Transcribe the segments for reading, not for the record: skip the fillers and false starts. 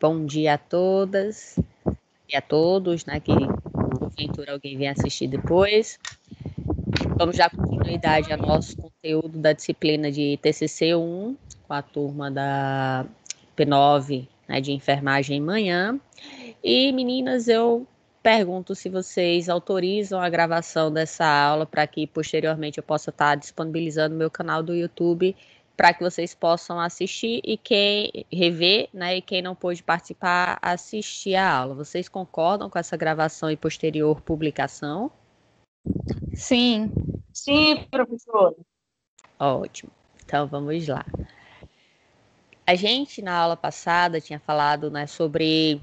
Bom dia a todas e a todos, né, que porventura alguém venha assistir depois. Vamos dar continuidade ao nosso conteúdo da disciplina de TCC 1, com a turma da P9, né, de enfermagem manhã. E, meninas, eu pergunto se vocês autorizam a gravação dessa aula para que posteriormente eu possa estar disponibilizando no meu canal do YouTube para que vocês possam assistir e quem rever, né, e quem não pôde participar, assistir a aula. Vocês concordam com essa gravação e posterior publicação? Sim. Sim, professora. Ótimo. Então, vamos lá. A gente, na aula passada, tinha falado, né, sobre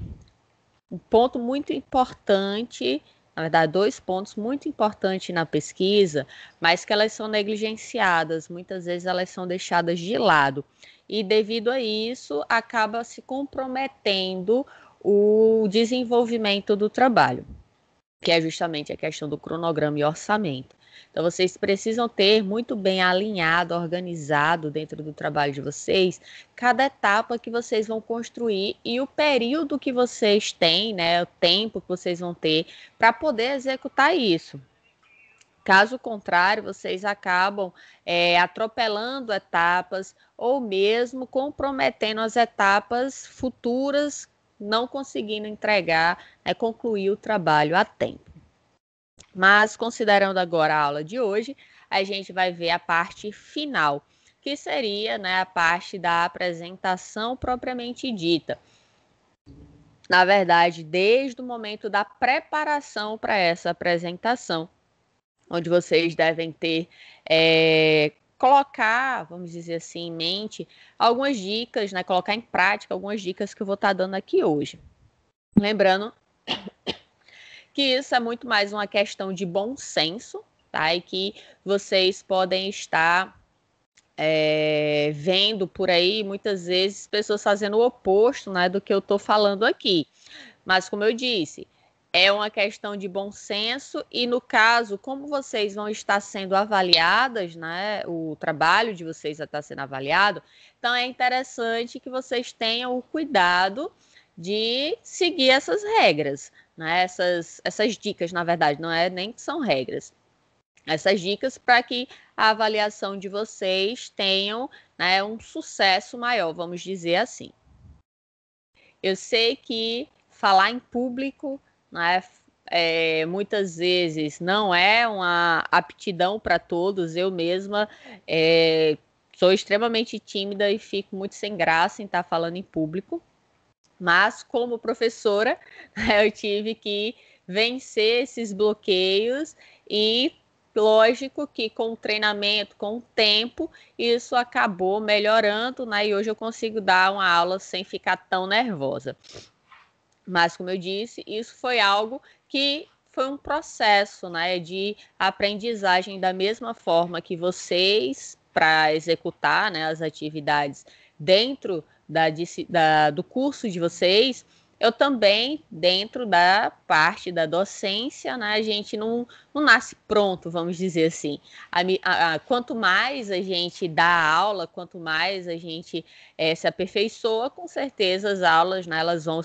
um ponto muito importante, na verdade, 2 pontos muito importantes na pesquisa, mas que elas são negligenciadas, muitas vezes elas são deixadas de lado. E, devido a isso, acaba se comprometendo o desenvolvimento do trabalho, que é justamente a questão do cronograma e orçamento. Então, vocês precisam ter muito bem alinhado, organizado dentro do trabalho de vocês, cada etapa que vocês vão construir e o período que vocês têm, né, o tempo que vocês vão ter para poder executar isso. Caso contrário, vocês acabam atropelando etapas ou mesmo comprometendo as etapas futuras, não conseguindo entregar, concluir o trabalho a tempo. Mas, considerando agora a aula de hoje, a gente vai ver a parte final, que seria, né, a parte da apresentação propriamente dita. Na verdade, desde o momento da preparação para essa apresentação, onde vocês devem ter, colocar, vamos dizer assim, em mente, algumas dicas, né, colocar em prática algumas dicas que eu vou estar dando aqui hoje. Lembrando que isso é muito mais uma questão de bom senso, tá? E que vocês podem estar vendo por aí, muitas vezes, pessoas fazendo o oposto, né, do que eu estou falando aqui. Mas, como eu disse, é uma questão de bom senso e, no caso, como vocês vão estar sendo avaliadas, né, o trabalho de vocês vai estar sendo avaliado, então é interessante que vocês tenham o cuidado de seguir essas regras, né, essas dicas, na verdade, não é nem que são regras. Essas dicas para que a avaliação de vocês tenham, né, um sucesso maior, vamos dizer assim. Eu sei que falar em público, né, muitas vezes não é uma aptidão para todos. Eu mesma sou extremamente tímida e fico muito sem graça em estar falando em público. Mas, como professora, eu tive que vencer esses bloqueios e, lógico que com o treinamento, com o tempo, isso acabou melhorando, né? E hoje eu consigo dar uma aula sem ficar tão nervosa. Mas, como eu disse, isso foi algo que foi um processo, né, de aprendizagem da mesma forma que vocês, para executar, né, as atividades dentro do curso de vocês, eu também, dentro da parte da docência, né, a gente não nasce pronto, vamos dizer assim. Quanto mais a gente dá aula, quanto mais a gente se aperfeiçoa, com certeza as aulas, né, elas vão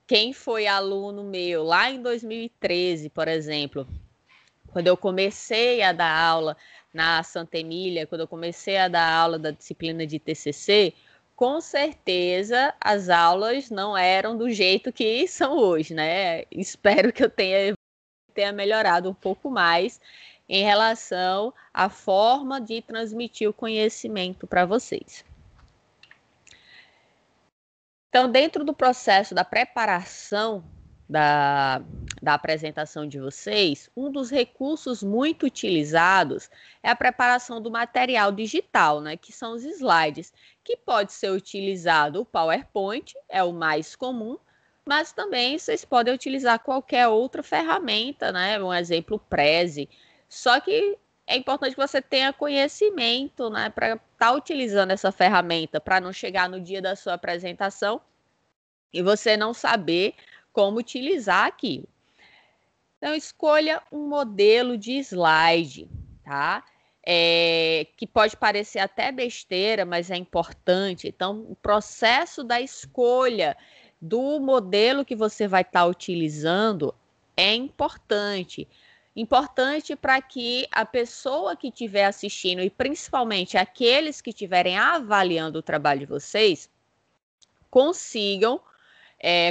quem foi aluno meu lá em 2013, por exemplo, quando eu comecei a dar aula na Santa Emília, quando eu comecei a dar aula da disciplina de TCC, com certeza as aulas não eram do jeito que são hoje, né? Espero que eu tenha melhorado um pouco mais em relação à forma de transmitir o conhecimento para vocês. Então, dentro do processo da preparação da apresentação de vocês, um dos recursos muito utilizados é a preparação do material digital, né, que são os slides, que pode ser utilizado o PowerPoint, é o mais comum, mas também vocês podem utilizar qualquer outra ferramenta, né, um exemplo, o Prezi. Só que é importante que você tenha conhecimento, né, para estar utilizando essa ferramenta, para não chegar no dia da sua apresentação e você não saber como utilizar aquilo. Então, escolha um modelo de slide, tá? que pode parecer até besteira, mas é importante. Então, o processo da escolha do modelo que você vai estar utilizando é importante. Importante para que a pessoa que estiver assistindo, e principalmente aqueles que estiverem avaliando o trabalho de vocês, consigam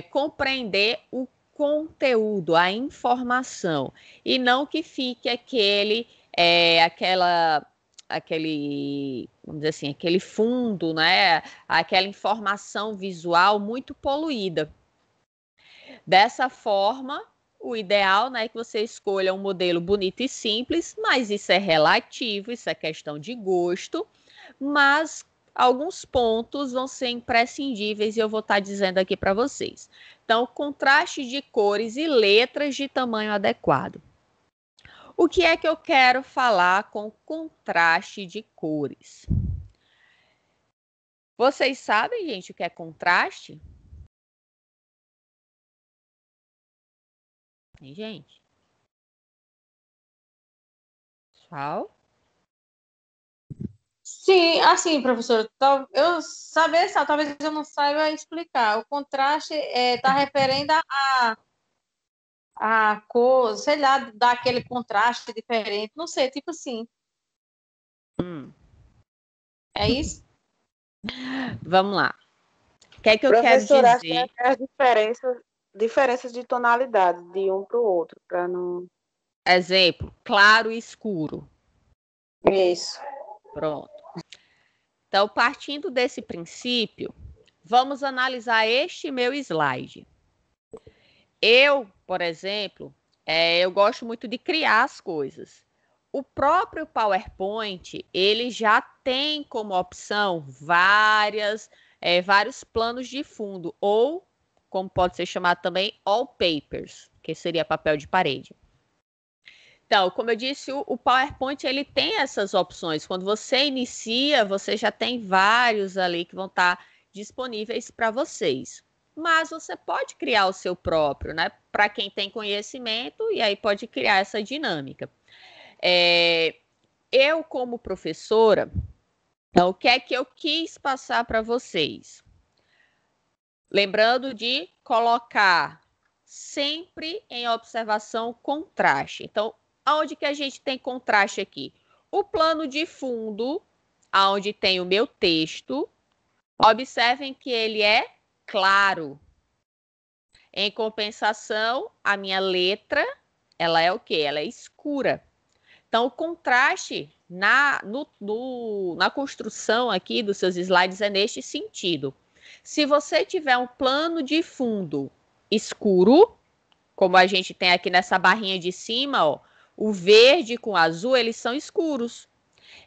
compreender o conteúdo, a informação, e não que fique aquele, vamos dizer assim, aquele fundo, né? Aquela informação visual muito poluída. Dessa forma, o ideal, né, é que você escolha um modelo bonito e simples, mas isso é relativo, isso é questão de gosto, mas alguns pontos vão ser imprescindíveis e eu vou estar dizendo aqui para vocês. Então, contraste de cores e letras de tamanho adequado. O que é que eu quero falar com contraste de cores? Vocês sabem, gente, o que é contraste? Hein, gente? Pessoal? Sim, assim, professora, eu saber, talvez eu não saiba explicar. O contraste está referendo a cor, sei lá, daquele contraste diferente, não sei, tipo assim. É isso? Vamos lá. O que é que eu quero Professora, acho que dizer? é as diferenças de tonalidade de um para o outro, para não. Exemplo, claro e escuro. Isso. Pronto. Então, partindo desse princípio, vamos analisar este meu slide. Eu, por exemplo, eu gosto muito de criar as coisas. O próprio PowerPoint, ele já tem como opção vários planos de fundo, ou, como pode ser chamado também, wallpapers, que seria papel de parede. Então, como eu disse, o PowerPoint ele tem essas opções. Quando você inicia, você já tem vários ali que vão estar disponíveis para vocês. Mas você pode criar o seu próprio, né? Para quem tem conhecimento, e aí pode criar essa dinâmica. Eu, como professora, então, o que é que eu quis passar para vocês? Lembrando de colocar sempre em observação contraste. Então, aonde que a gente tem contraste aqui? O plano de fundo, aonde tem o meu texto, observem que ele é claro. Em compensação, a minha letra, ela é o quê? Ela é escura. Então, o contraste na construção aqui dos seus slides é neste sentido. Se você tiver um plano de fundo escuro, como a gente tem aqui nessa barrinha de cima, ó, o verde com o azul, eles são escuros.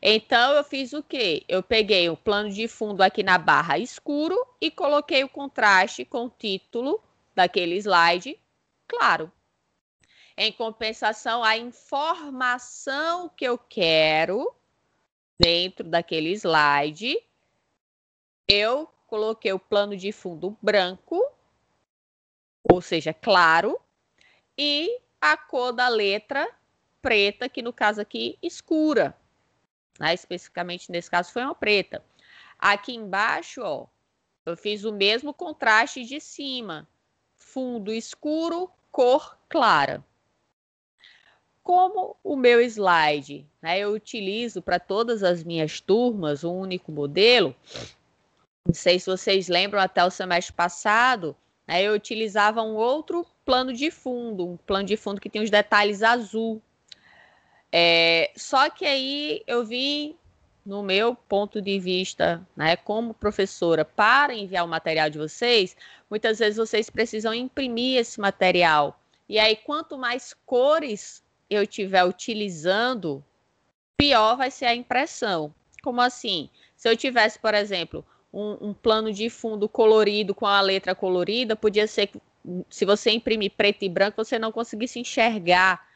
Então, eu fiz o quê? Eu peguei o plano de fundo aqui na barra escuro e coloquei o contraste com o título daquele slide claro. Em compensação, a informação que eu quero dentro daquele slide, eu coloquei o plano de fundo branco, ou seja, claro, e a cor da letra preta, que no caso aqui, escura. Né? Especificamente nesse caso foi uma preta. Aqui embaixo, ó, eu fiz o mesmo contraste de cima. Fundo escuro, cor clara. Como o meu slide, né, eu utilizo para todas as minhas turmas um único modelo, não sei se vocês lembram, até o semestre passado, né, eu utilizava um outro plano de fundo, um plano de fundo que tem os detalhes azul. Só que aí eu vi, no meu ponto de vista, né, como professora, para enviar o material de vocês, muitas vezes vocês precisam imprimir esse material. E aí, quanto mais cores eu estiver utilizando, pior vai ser a impressão. Como assim? Se eu tivesse, por exemplo, um plano de fundo colorido com a letra colorida, podia ser que, se você imprimir preto e branco, você não conseguisse enxergar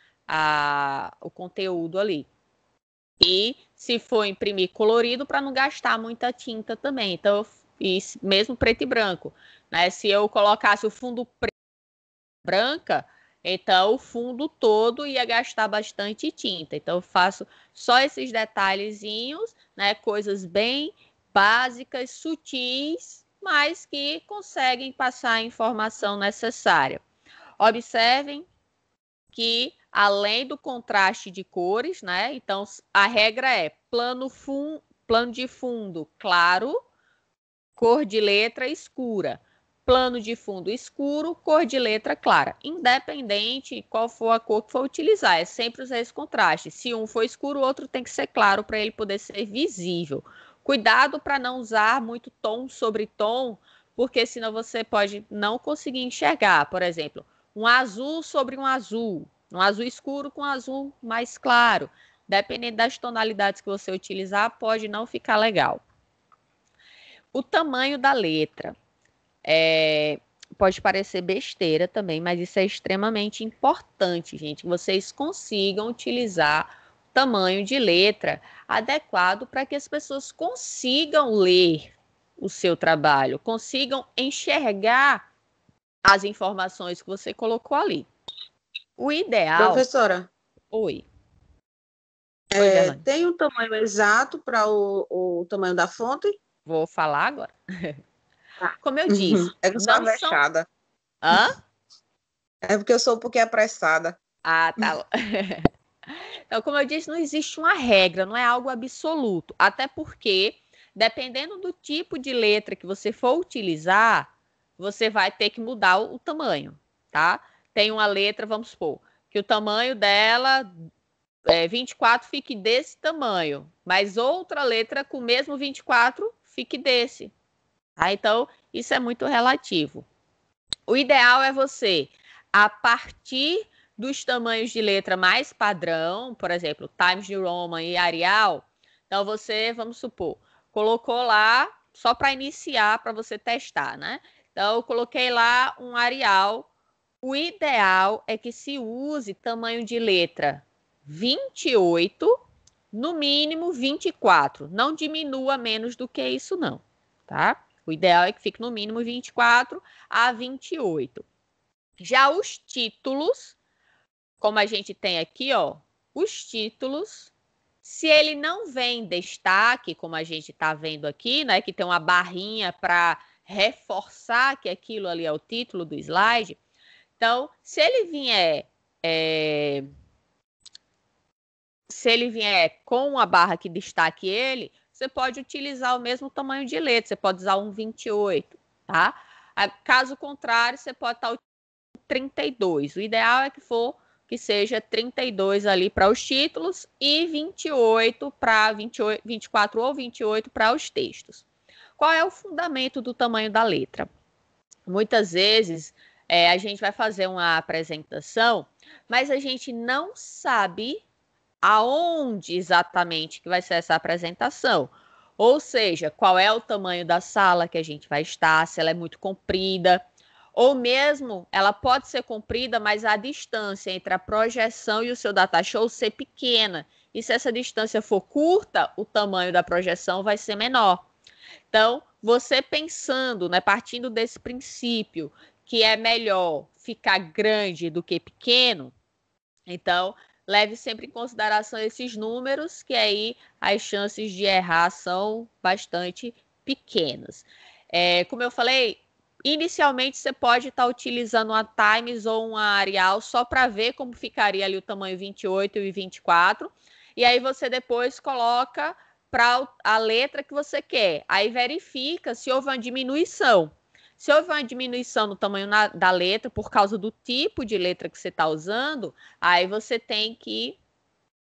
o conteúdo ali. E se for imprimir colorido, para não gastar muita tinta também. Então, eu fiz mesmo preto e branco. Né? Se eu colocasse o fundo preto e branca, Então, o fundo todo ia gastar bastante tinta. Então, eu faço só esses detalhezinhos, né? Coisas bem básicas, sutis, mas que conseguem passar a informação necessária. Observem que, além do contraste de cores, né? Então, a regra é plano de fundo claro, cor de letra escura. Plano de fundo escuro, cor de letra clara. Independente qual for a cor que for utilizar, é sempre usar esse contraste. Se um for escuro, o outro tem que ser claro para ele poder ser visível. Cuidado para não usar muito tom sobre tom, porque senão você pode não conseguir enxergar. Por exemplo, um azul sobre um azul escuro com um azul mais claro. Dependendo das tonalidades que você utilizar, pode não ficar legal. O tamanho da letra. Pode parecer besteira também, mas isso é extremamente importante, gente, que vocês consigam utilizar o tamanho de letra adequado para que as pessoas consigam ler o seu trabalho, consigam enxergar as informações que você colocou ali. O ideal... Professora, Oi. Oi, Gerlane. tem um tamanho exato para o tamanho da fonte? Vou falar agora. Como eu disse, É que eu sou não são... apressada. Hã? É porque eu sou um pouquinho apressada. Ah, tá. Então, como eu disse, não existe uma regra, não é algo absoluto. Até porque, dependendo do tipo de letra que você for utilizar, você vai ter que mudar o tamanho, tá? Tem uma letra, vamos supor, que o tamanho dela 24 fique desse tamanho, mas outra letra com o mesmo 24 fique desse. Tá? Então, isso é muito relativo. O ideal é você, a partir dos tamanhos de letra mais padrão, por exemplo, Times New Roman e Arial, então você, vamos supor, colocou lá, só para iniciar, para você testar, né? Então, eu coloquei lá um Arial. O ideal é que se use tamanho de letra 28, no mínimo 24. Não diminua menos do que isso, não, tá? O ideal é que fique no mínimo 24 a 28. Já os títulos, como a gente tem aqui, ó, os títulos, se ele não vem em destaque, como a gente está vendo aqui, né, que tem uma barrinha para reforçar que aquilo ali é o título do slide, então, se ele vier com uma barra que destaque ele, você pode utilizar o mesmo tamanho de letra, você pode usar um 28, tá? Caso contrário, você pode estar utilizando 32. O ideal é que seja 32 ali para os títulos e 28 para 24 ou 28 para os textos. Qual é o fundamento do tamanho da letra? Muitas vezes a gente vai fazer uma apresentação, mas a gente não sabe aonde exatamente que vai ser essa apresentação. Ou seja, qual é o tamanho da sala que a gente vai estar, se ela é muito comprida, ou mesmo ela pode ser comprida, mas a distância entre a projeção e o seu data show ser pequena. E se essa distância for curta, o tamanho da projeção vai ser menor. Então, você pensando, né, partindo desse princípio que é melhor ficar grande do que pequeno, então leve sempre em consideração esses números, que aí as chances de errar são bastante pequenas. Como eu falei, inicialmente você pode estar utilizando uma Times ou uma Arial só para ver como ficaria ali o tamanho 28 e 24, e aí você depois coloca para a letra que você quer. Aí verifica se houve uma diminuição. Se houve uma diminuição no tamanho da letra por causa do tipo de letra que você está usando, aí você tem que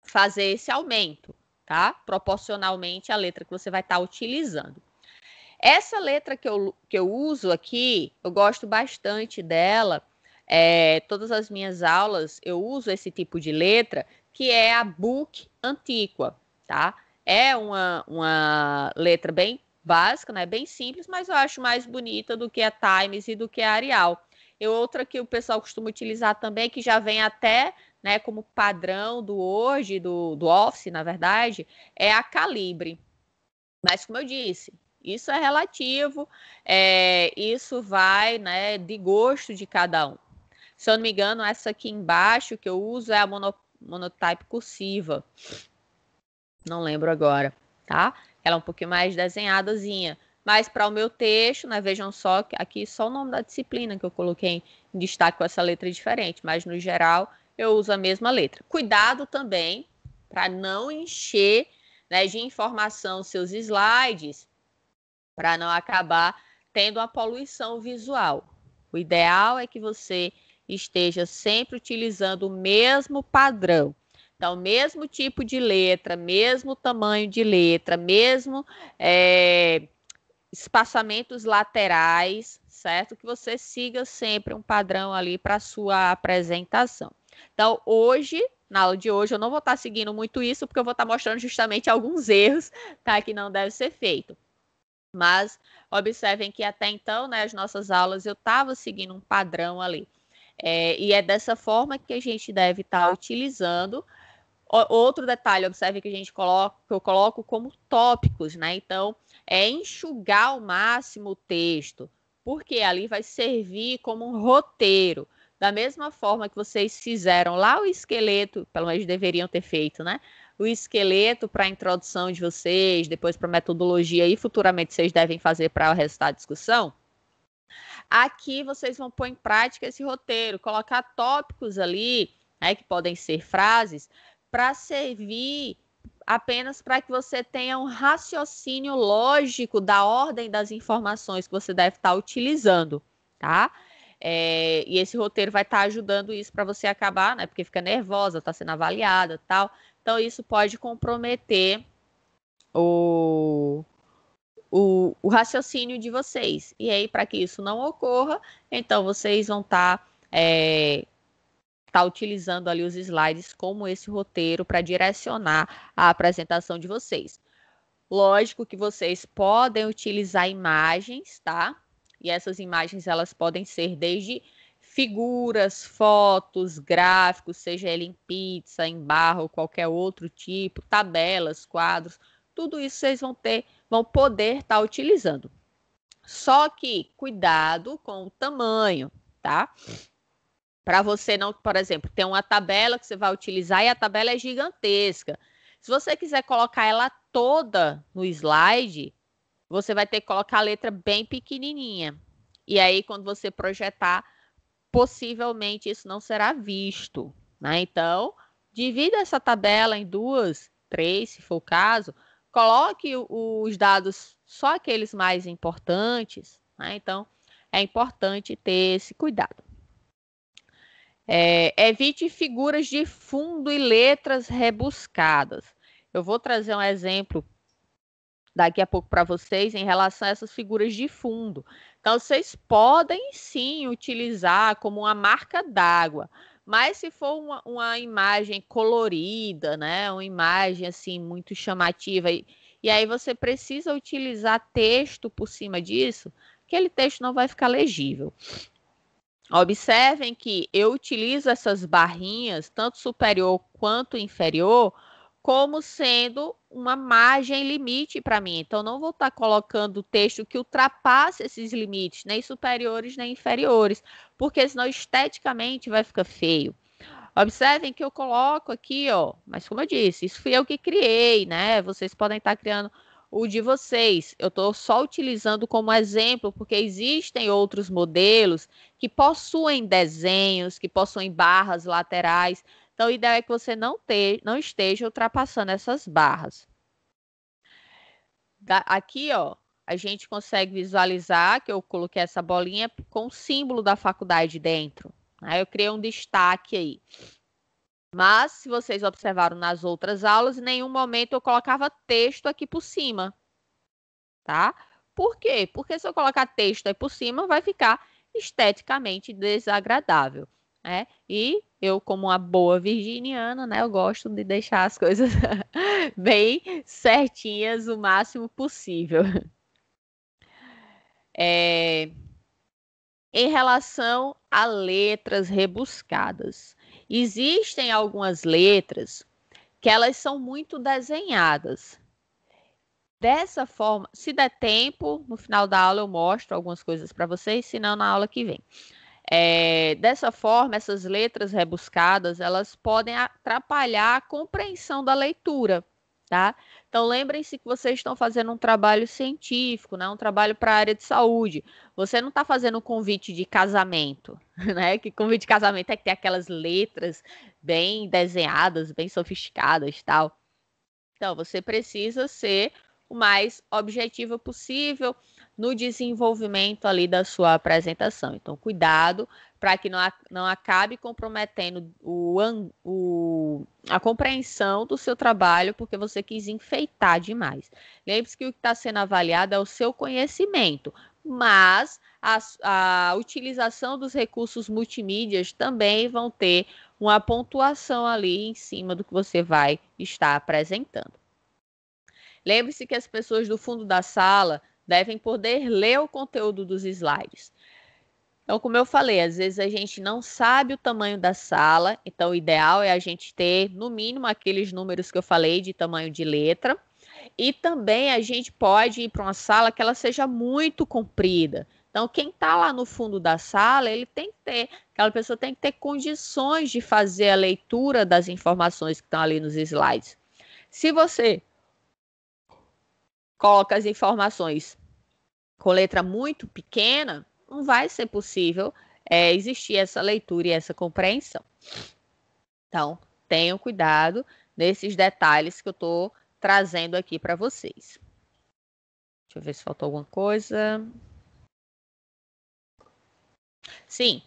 fazer esse aumento, tá? Proporcionalmente à letra que você vai estar utilizando. Essa letra que eu uso aqui, eu gosto bastante dela. Todas as minhas aulas eu uso esse tipo de letra, que é a Book Antiqua, tá? É uma letra bem básica, né? Bem simples, mas eu acho mais bonita do que a Times e do que a Arial. E outra que o pessoal costuma utilizar também, que já vem até, né, como padrão do Word, do Office, na verdade, é a Calibre. Mas, como eu disse, isso é relativo, isso vai, né, de gosto de cada um. Se eu não me engano, essa aqui embaixo que eu uso é a monotype cursiva. Não lembro agora, tá? Ela é um pouquinho mais desenhadazinha. Mas para o meu texto, né, vejam só que aqui só o nome da disciplina que eu coloquei em destaque com essa letra diferente. Mas, no geral, eu uso a mesma letra. Cuidado também para não encher, né, de informação seus slides, para não acabar tendo uma poluição visual. O ideal é que você esteja sempre utilizando o mesmo padrão. Então, mesmo tipo de letra, mesmo tamanho de letra, mesmo espaçamentos laterais, certo? Que você siga sempre um padrão ali para a sua apresentação. Então, hoje, na aula de hoje, eu não vou estar seguindo muito isso, porque eu vou estar mostrando justamente alguns erros, tá? Que não deve ser feito. Mas observem que até então, né, as nossas aulas, eu estava seguindo um padrão ali. E é dessa forma que a gente deve estar utilizando. Outro detalhe, observe que eu coloco como tópicos, né? Então, é enxugar ao máximo o texto, porque ali vai servir como um roteiro. Da mesma forma que vocês fizeram lá o esqueleto, pelo menos deveriam ter feito, né? O esqueleto para a introdução de vocês, depois para a metodologia e futuramente vocês devem fazer para o resultado da discussão. Aqui vocês vão pôr em prática esse roteiro, colocar tópicos ali, né, que podem ser frases, para servir apenas para que você tenha um raciocínio lógico da ordem das informações que você deve estar utilizando, tá? E esse roteiro vai estar ajudando isso para você acabar, né? Porque fica nervosa, está sendo avaliada, tal. Então isso pode comprometer o raciocínio de vocês. E aí, para que isso não ocorra, então vocês vão estar utilizando ali os slides como esse roteiro para direcionar a apresentação de vocês. Lógico que vocês podem utilizar imagens, tá? E essas imagens, elas podem ser desde figuras, fotos, gráficos, seja ele em pizza, em barra ou qualquer outro tipo, tabelas, quadros, tudo isso vocês vão poder estar utilizando. Só que cuidado com o tamanho, tá? Para você não, por exemplo, ter uma tabela que você vai utilizar e a tabela é gigantesca. Se você quiser colocar ela toda no slide, você vai ter que colocar a letra bem pequenininha. E aí, quando você projetar, possivelmente isso não será visto, né? Então, divida essa tabela em 2, 3, se for o caso. Coloque os dados, só aqueles mais importantes, né? Então, é importante ter esse cuidado. Evite figuras de fundo e letras rebuscadas. Eu vou trazer um exemplo daqui a pouco para vocês em relação a essas figuras de fundo. Então, vocês podem sim utilizar como uma marca d'água, mas se for uma imagem colorida, né, uma imagem assim muito chamativa, e aí você precisa utilizar texto por cima disso, aquele texto não vai ficar legível. Observem que eu utilizo essas barrinhas, tanto superior quanto inferior, como sendo uma margem limite para mim. Então, não vou estar colocando texto que ultrapasse esses limites, nem superiores nem inferiores, porque senão esteticamente vai ficar feio. Observem que eu coloco aqui, ó, mas como eu disse, isso fui eu que criei, né? Vocês podem estar criando o de vocês. Eu estou só utilizando como exemplo, porque existem outros modelos que possuem desenhos, que possuem barras laterais. Então, o ideal é que você não esteja ultrapassando essas barras. Aqui, ó, a gente consegue visualizar que eu coloquei essa bolinha com o símbolo da faculdade dentro. Aí eu criei um destaque aí. Mas, se vocês observaram nas outras aulas, em nenhum momento eu colocava texto aqui por cima, tá? Por quê? Porque se eu colocar texto aí por cima, vai ficar esteticamente desagradável, né? E eu, como uma boa virginiana, né, eu gosto de deixar as coisas bem certinhas o máximo possível. Em relação a letras rebuscadas, existem algumas letras que elas são muito desenhadas. Dessa forma, se der tempo, no final da aula eu mostro algumas coisas para vocês, senão na aula que vem. Dessa forma, essas letras rebuscadas, elas podem atrapalhar a compreensão da leitura, tá? Então, lembrem-se que vocês estão fazendo um trabalho científico, né? Um trabalho para a área de saúde. Você não está fazendo um convite de casamento, né? Que convite de casamento é que tem aquelas letras bem desenhadas, bem sofisticadas, tal. Então, você precisa ser o mais objetivo possível no desenvolvimento ali da sua apresentação. Então, cuidado para que não acabe comprometendo a compreensão do seu trabalho, porque você quis enfeitar demais. Lembre-se que o que está sendo avaliado é o seu conhecimento, mas a utilização dos recursos multimídias também vão ter uma pontuação ali em cima do que você vai estar apresentando. Lembre-se que as pessoas do fundo da sala devem poder ler o conteúdo dos slides. Então, como eu falei, às vezes a gente não sabe o tamanho da sala, então o ideal é a gente ter, no mínimo, aqueles números que eu falei de tamanho de letra. E também a gente pode ir para uma sala que ela seja muito comprida. Então, quem está lá no fundo da sala, aquela pessoa tem que ter condições de fazer a leitura das informações que estão ali nos slides. Se você coloca as informações com letra muito pequena, não vai ser possível existir essa leitura e essa compreensão. Então, tenham cuidado nesses detalhes que eu estou trazendo aqui para vocês. Deixa eu ver se faltou alguma coisa. Sim,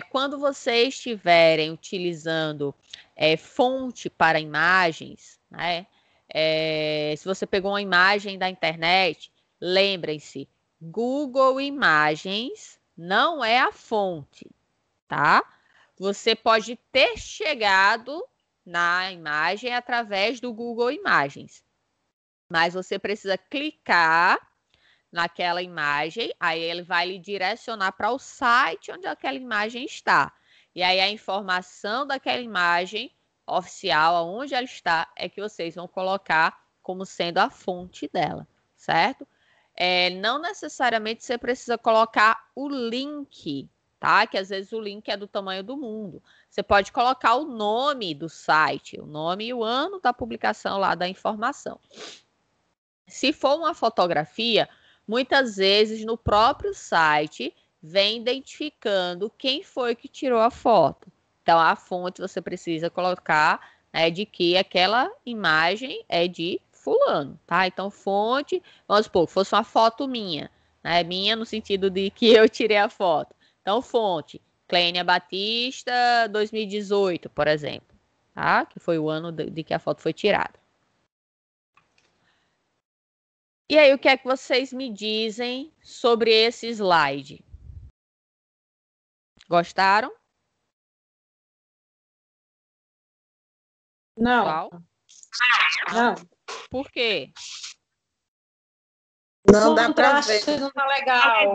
quando vocês estiverem utilizando fonte para imagens, né? Se você pegou uma imagem da internet, lembrem-se, Google Imagens não é a fonte, tá? Você pode ter chegado na imagem através do Google Imagens, mas você precisa clicar naquela imagem, aí ele vai lhe direcionar para o site onde aquela imagem está. E aí a informação daquela imagem oficial, aonde ela está, é que vocês vão colocar como sendo a fonte dela, certo? Não necessariamente você precisa colocar o link, tá? Que às vezes o link é do tamanho do mundo. Você pode colocar o nome do site, o nome e o ano da publicação lá da informação. Se for uma fotografia, muitas vezes no próprio site vem identificando quem foi que tirou a foto. Então, a fonte você precisa colocar de que aquela imagem é de fulano, tá? Então, fonte, vamos supor, fosse uma foto minha, né? Minha no sentido de que eu tirei a foto. Então, fonte, Clênia Batista, 2018, por exemplo, tá? Que foi o ano de que a foto foi tirada. E aí, o que é que vocês me dizem sobre esse slide? Gostaram? Não. Qual? Não. Por quê? Não dá para ver. Não tá legal.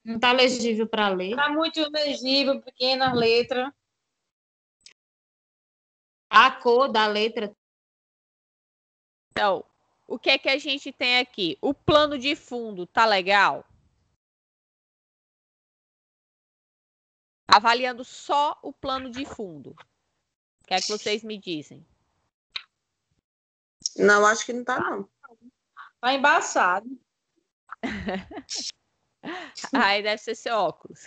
Não tá legível para ler. Tá muito legível, pequena letra. A cor da letra. Então, o que é que a gente tem aqui? O plano de fundo tá legal? Avaliando só o plano de fundo. O que é que vocês me dizem? Não, acho que não tá, não. Tá embaçado. Aí deve ser seu óculos.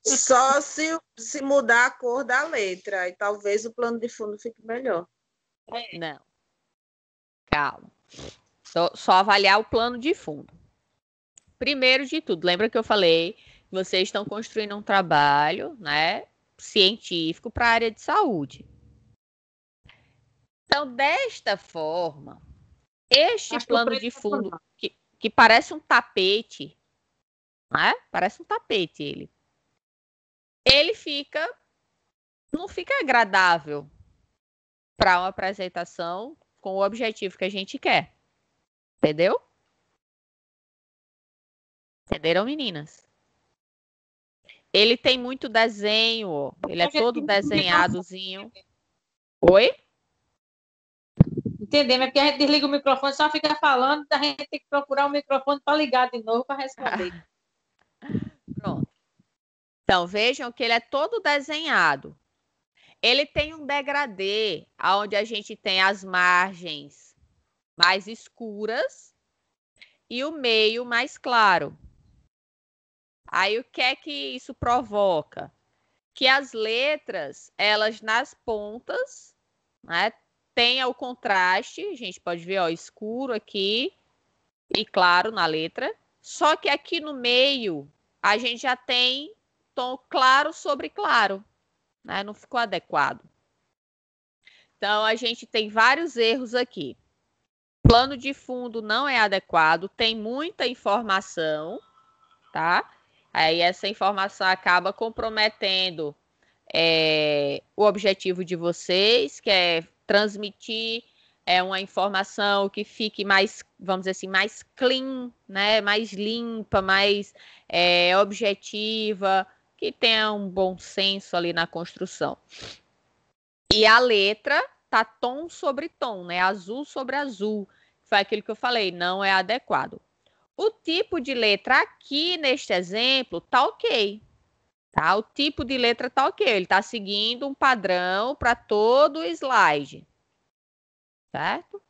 Só se mudar a cor da letra, e talvez o plano de fundo fique melhor. Não. Calma. Só avaliar o plano de fundo. Primeiro de tudo, lembra que eu falei que vocês estão construindo um trabalho, né, científico para a área de saúde. Então, desta forma, este plano de fundo, que parece um tapete, né? Parece um tapete ele não fica agradável para uma apresentação com o objetivo que a gente quer. Entendeu? Entenderam, meninas? Ele tem muito desenho, ele é todo desenhadozinho. Oi? Entendemos, é porque a gente desliga o microfone, só fica falando, a gente tem que procurar o microfone para ligar de novo para responder. Pronto. Então, vejam que ele é todo desenhado. Ele tem um degradê, onde a gente tem as margens mais escuras e o meio mais claro. Aí, o que é que isso provoca? Que as letras, elas nas pontas, né, tenha o contraste, a gente pode ver, ó, escuro aqui e claro na letra. Só que aqui no meio, a gente já tem tom claro sobre claro, né? Não ficou adequado. Então, a gente tem vários erros aqui. Plano de fundo não é adequado, tem muita informação, tá? Aí essa informação acaba comprometendo o objetivo de vocês, que é transmitir uma informação que fique mais, vamos dizer assim, mais clean, né? Mais limpa, mais objetiva, que tenha um bom senso ali na construção. E a letra tá tom sobre tom, né? Azul sobre azul. Foi aquilo que eu falei, não é adequado. O tipo de letra aqui neste exemplo tá ok. Tá? O tipo de letra tá ok. Ele tá seguindo um padrão para todo o slide. Certo?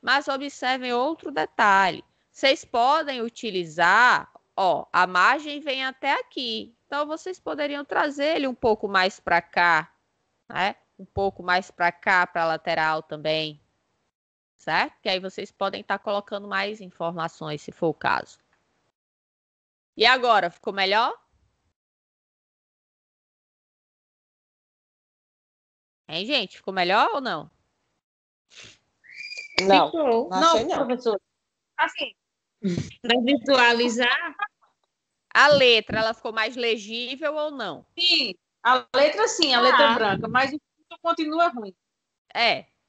Mas observem outro detalhe. Vocês podem utilizar, ó, a margem vem até aqui. Então, vocês poderiam trazer ele um pouco mais para cá, né? Um pouco mais para cá, para a lateral também. Certo? Que aí vocês podem estar colocando mais informações, se for o caso. E agora, ficou melhor? Hein, gente? Ficou melhor ou não? Não, Ficou. não achei não. Professor. Assim, Para visualizar, A letra, ela ficou mais legível ou não? sim, a letra branca, mas o fundo continua ruim.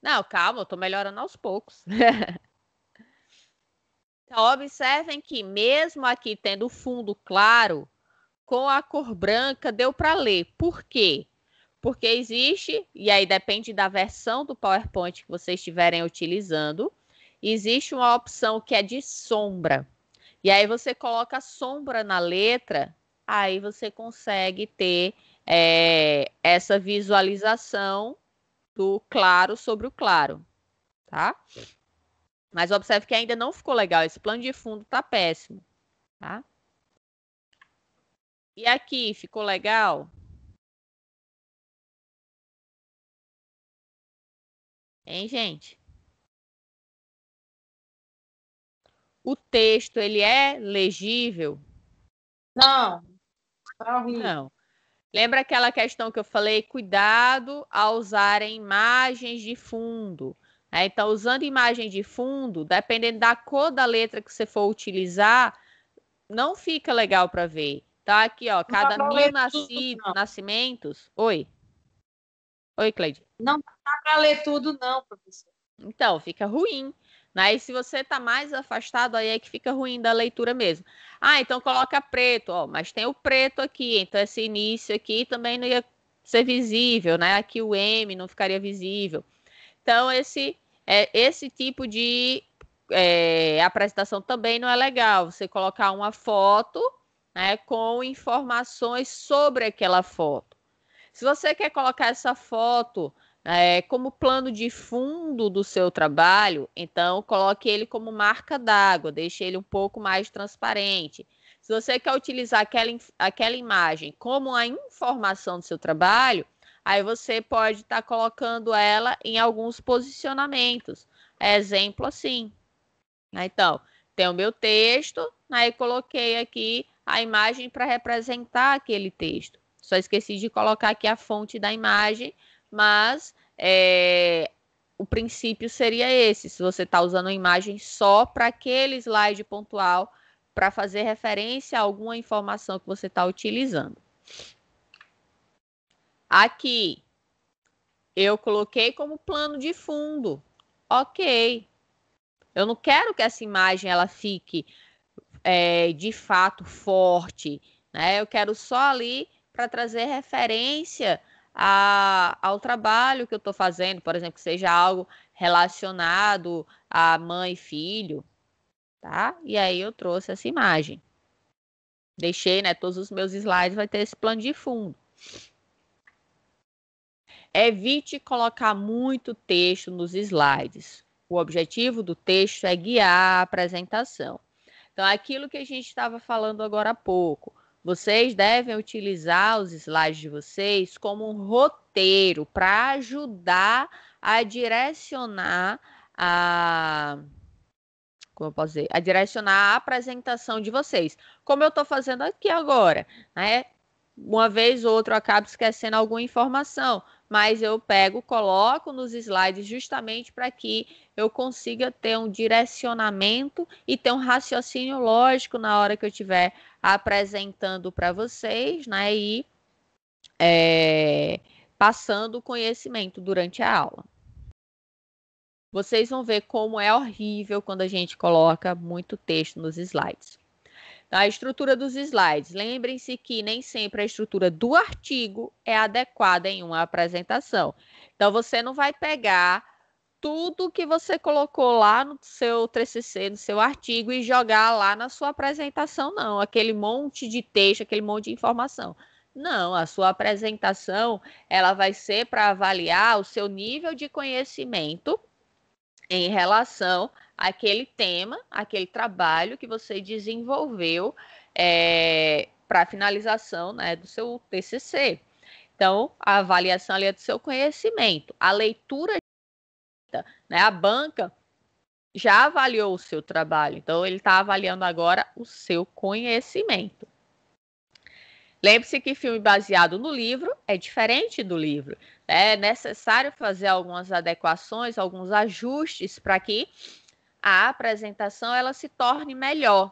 Não, calma, eu tô melhorando aos poucos. Então, observem que mesmo aqui tendo o fundo claro, com a cor branca deu para ler. Por quê? Porque existe, e aí depende da versão do PowerPoint que vocês estiverem utilizando, existe uma opção que é de sombra. E aí você coloca a sombra na letra, aí você consegue ter essa visualização do claro sobre o claro, tá? Mas observe que ainda não ficou legal, esse plano de fundo tá péssimo, tá? E aqui, ficou legal? Hein, gente? O texto, ele é legível? Não, tá horrível. Não. Lembra aquela questão que eu falei? Cuidado ao usarem imagens de fundo. Então, usando imagem de fundo, dependendo da cor da letra que você for utilizar, não fica legal para ver. Tá aqui, ó, cada pra 1000 ler tudo, não. nascimentos. Oi. Oi, Cleide. Não dá para ler tudo, não, professor. Então, fica ruim. Né? E se você está mais afastado, aí é que fica ruim da leitura mesmo. Ah, então coloca preto, ó, mas tem o preto aqui, então esse início aqui também não ia ser visível, né? Aqui o M não ficaria visível. Então, esse tipo de apresentação também não é legal. Você colocar uma foto, né, com informações sobre aquela foto. Se você quer colocar essa foto como plano de fundo do seu trabalho, então coloque ele como marca d'água, deixe ele um pouco mais transparente. Se você quer utilizar aquela imagem como a informação do seu trabalho, aí você pode estar colocando ela em alguns posicionamentos. Exemplo assim. Então, tem o meu texto, aí coloquei aqui a imagem para representar aquele texto. Só esqueci de colocar aqui a fonte da imagem, mas o princípio seria esse. Se você está usando a imagem só para aquele slide pontual, para fazer referência a alguma informação que você está utilizando. Aqui, eu coloquei como plano de fundo. Ok. Eu não quero que essa imagem ela fique de fato forte, né? Eu quero só ali para trazer referência ao trabalho que eu estou fazendo, por exemplo, que seja algo relacionado a mãe e filho, tá? E aí eu trouxe essa imagem. Deixei, né? Todos os meus slides vai ter esse plano de fundo. Evite colocar muito texto nos slides. O objetivo do texto é guiar a apresentação. Então, aquilo que a gente estava falando agora há pouco, vocês devem utilizar os slides de vocês como um roteiro para ajudar a direcionar como eu posso dizer, a direcionar a apresentação de vocês. Como eu estou fazendo aqui agora, né? Uma vez ou outra eu acabo esquecendo alguma informação, mas eu pego, coloco nos slides justamente para que eu consiga ter um direcionamento e ter um raciocínio lógico na hora que eu estiver apresentando para vocês, né? E passando o conhecimento durante a aula. Vocês vão ver como é horrível quando a gente coloca muito texto nos slides. A estrutura dos slides. Lembrem-se que nem sempre a estrutura do artigo é adequada em uma apresentação. Então, você não vai pegar tudo que você colocou lá no seu TCC, no seu artigo, e jogar lá na sua apresentação, não. Aquele monte de texto, aquele monte de informação. Não, a sua apresentação ela vai ser para avaliar o seu nível de conhecimento em relação àquele tema, aquele trabalho que você desenvolveu para a finalização, né, do seu TCC. Então, a avaliação ali é do seu conhecimento. A leitura, né, a banca já avaliou o seu trabalho, então ele está avaliando agora o seu conhecimento. Lembre-se que filme baseado no livro é diferente do livro. É necessário fazer algumas adequações, alguns ajustes para que a apresentação ela se torne melhor.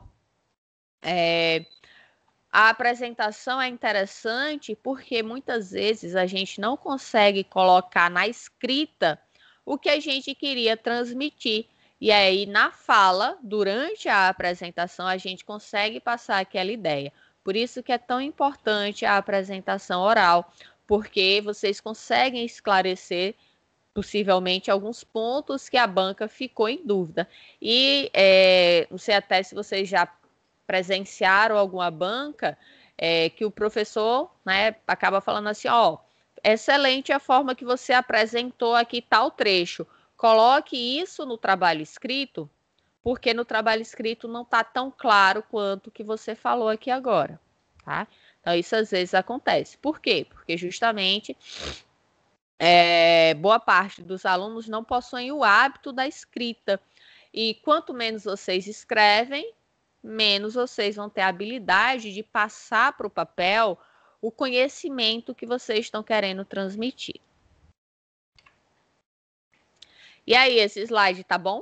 A apresentação é interessante porque muitas vezes a gente não consegue colocar na escrita o que a gente queria transmitir. E aí, na fala, durante a apresentação, a gente consegue passar aquela ideia. Por isso que é tão importante a apresentação oral, porque vocês conseguem esclarecer possivelmente alguns pontos que a banca ficou em dúvida. E não sei até se vocês já presenciaram alguma banca que o professor, né, acaba falando assim, ó, excelente a forma que você apresentou aqui tal trecho. Coloque isso no trabalho escrito, porque no trabalho escrito não está tão claro quanto o que você falou aqui agora, tá? Então, isso às vezes acontece. Por quê? Porque justamente boa parte dos alunos não possuem o hábito da escrita. E quanto menos vocês escrevem, menos vocês vão ter a habilidade de passar para o papel o conhecimento que vocês estão querendo transmitir. E aí, esse slide tá bom?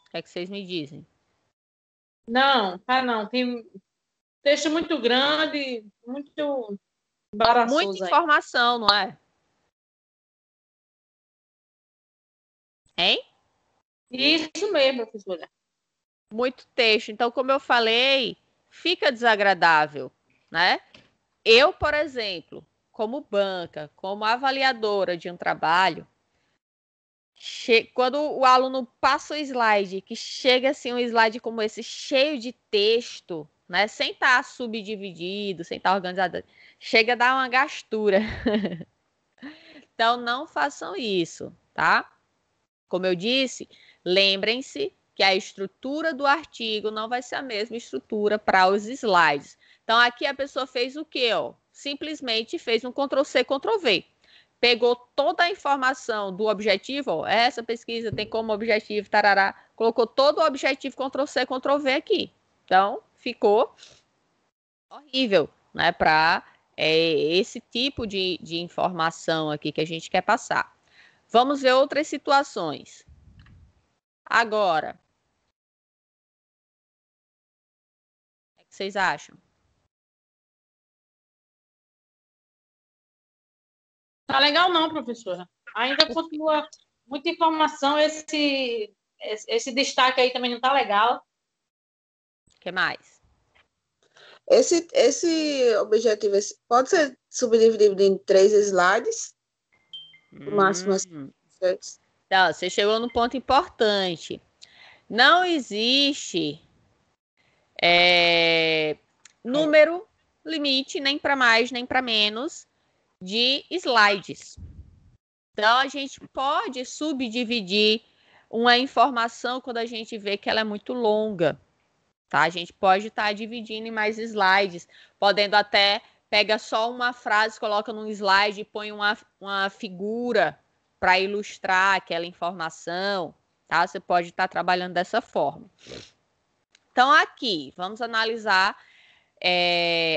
O que é que vocês me dizem? Não, tá não. Tem texto muito grande, muito embaraçoso. Muita informação, não é? Hein? Isso mesmo, professora. Muito texto. Então, como eu falei, fica desagradável, né? Eu, por exemplo, como banca, como avaliadora de um trabalho, quando o aluno passa o slide, que chega assim um slide como esse, cheio de texto, né? Sem estar subdividido, sem estar organizado, chega a dar uma gastura. Então, não façam isso, tá? Como eu disse, lembrem-se que a estrutura do artigo não vai ser a mesma estrutura para os slides. Então, aqui a pessoa fez o quê? Ó? Simplesmente fez um Ctrl+C, Ctrl+V. Pegou toda a informação do objetivo, ó, essa pesquisa tem como objetivo, tarará, colocou todo o objetivo Ctrl+C, Ctrl+V aqui. Então, ficou horrível, né, para esse tipo de informação aqui que a gente quer passar. Vamos ver outras situações. Agora, o que vocês acham? Tá legal não, professora. Ainda continua muita informação. Esse destaque aí também não tá legal. O que mais? Esse objetivo pode ser subdividido em 3 slides? No máximo assim. Então, você chegou num ponto importante. não existe número limite, nem para mais, nem para menos, de slides. Então, a gente pode subdividir uma informação quando a gente vê que ela é muito longa. Tá? A gente pode estar dividindo em mais slides, podendo até pega só uma frase, coloca num slide e põe uma figura para ilustrar aquela informação. Tá? Você pode estar trabalhando dessa forma. Então, aqui, vamos analisar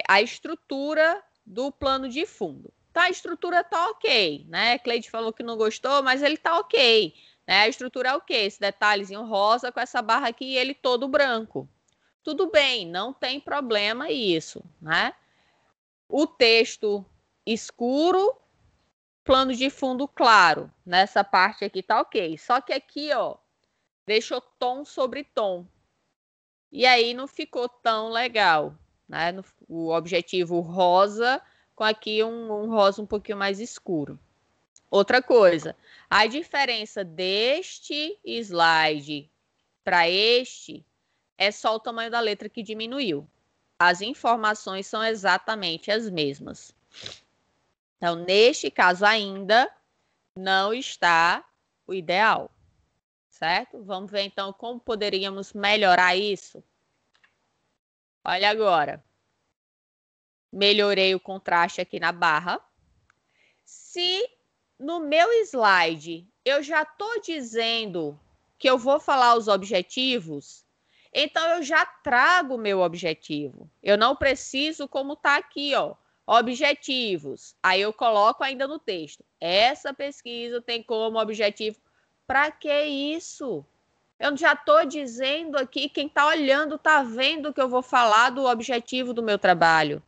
a estrutura do plano de fundo. Então, a estrutura está ok, né? Cleide falou que não gostou, mas ele está ok. Né? A estrutura é o quê? Esse detalhezinho rosa com essa barra aqui e ele todo branco. Tudo bem, não tem problema isso, né? O texto escuro, plano de fundo claro. Nessa parte aqui tá ok. Só que aqui, ó, deixou tom sobre tom. E aí não ficou tão legal, né? O objetivo rosa com aqui um rosa um pouquinho mais escuro. Outra coisa, a diferença deste slide para este é só o tamanho da letra que diminuiu. As informações são exatamente as mesmas. Então, neste caso ainda, não está o ideal, certo? Vamos ver, então, como poderíamos melhorar isso? Olha agora. Melhorei o contraste aqui na barra. Se no meu slide eu já estou dizendo que eu vou falar os objetivos, então eu já trago o meu objetivo. Eu não preciso, como está aqui, ó, objetivos. Aí eu coloco ainda no texto. Essa pesquisa tem como objetivo. Para que isso? Eu já estou dizendo aqui, quem está olhando está vendo que eu vou falar do objetivo do meu trabalho.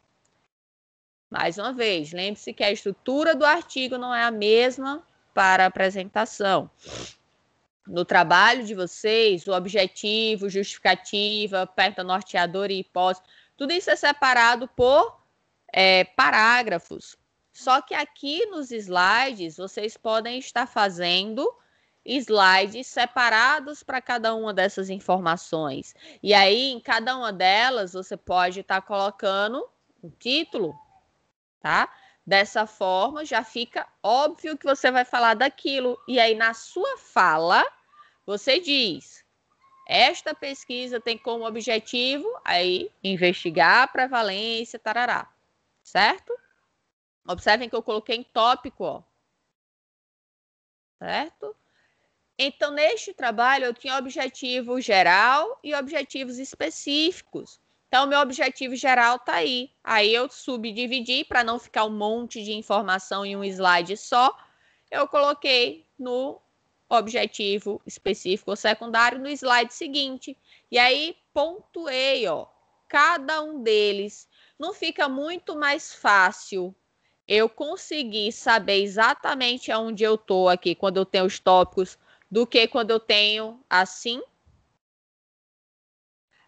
Mais uma vez, lembre-se que a estrutura do artigo não é a mesma para a apresentação. No trabalho de vocês, o objetivo, justificativa, pergunta norteadora e hipótese, tudo isso é separado por parágrafos. Só que aqui nos slides, vocês podem estar fazendo slides separados para cada uma dessas informações. E aí, em cada uma delas, você pode estar colocando um título, tá? Dessa forma, já fica óbvio que você vai falar daquilo. E aí, na sua fala, você diz, esta pesquisa tem como objetivo, aí, investigar a prevalência, tarará. Certo? Observem que eu coloquei em tópico, ó. Certo? Então, neste trabalho, eu tinha objetivo geral e objetivos específicos. Então, meu objetivo geral está aí. Aí eu subdividi para não ficar um monte de informação em um slide só. Eu coloquei no objetivo específico ou secundário no slide seguinte. E aí, pontuei, ó, cada um deles. Não fica muito mais fácil eu conseguir saber exatamente aonde eu estou aqui quando eu tenho os tópicos do que quando eu tenho assim?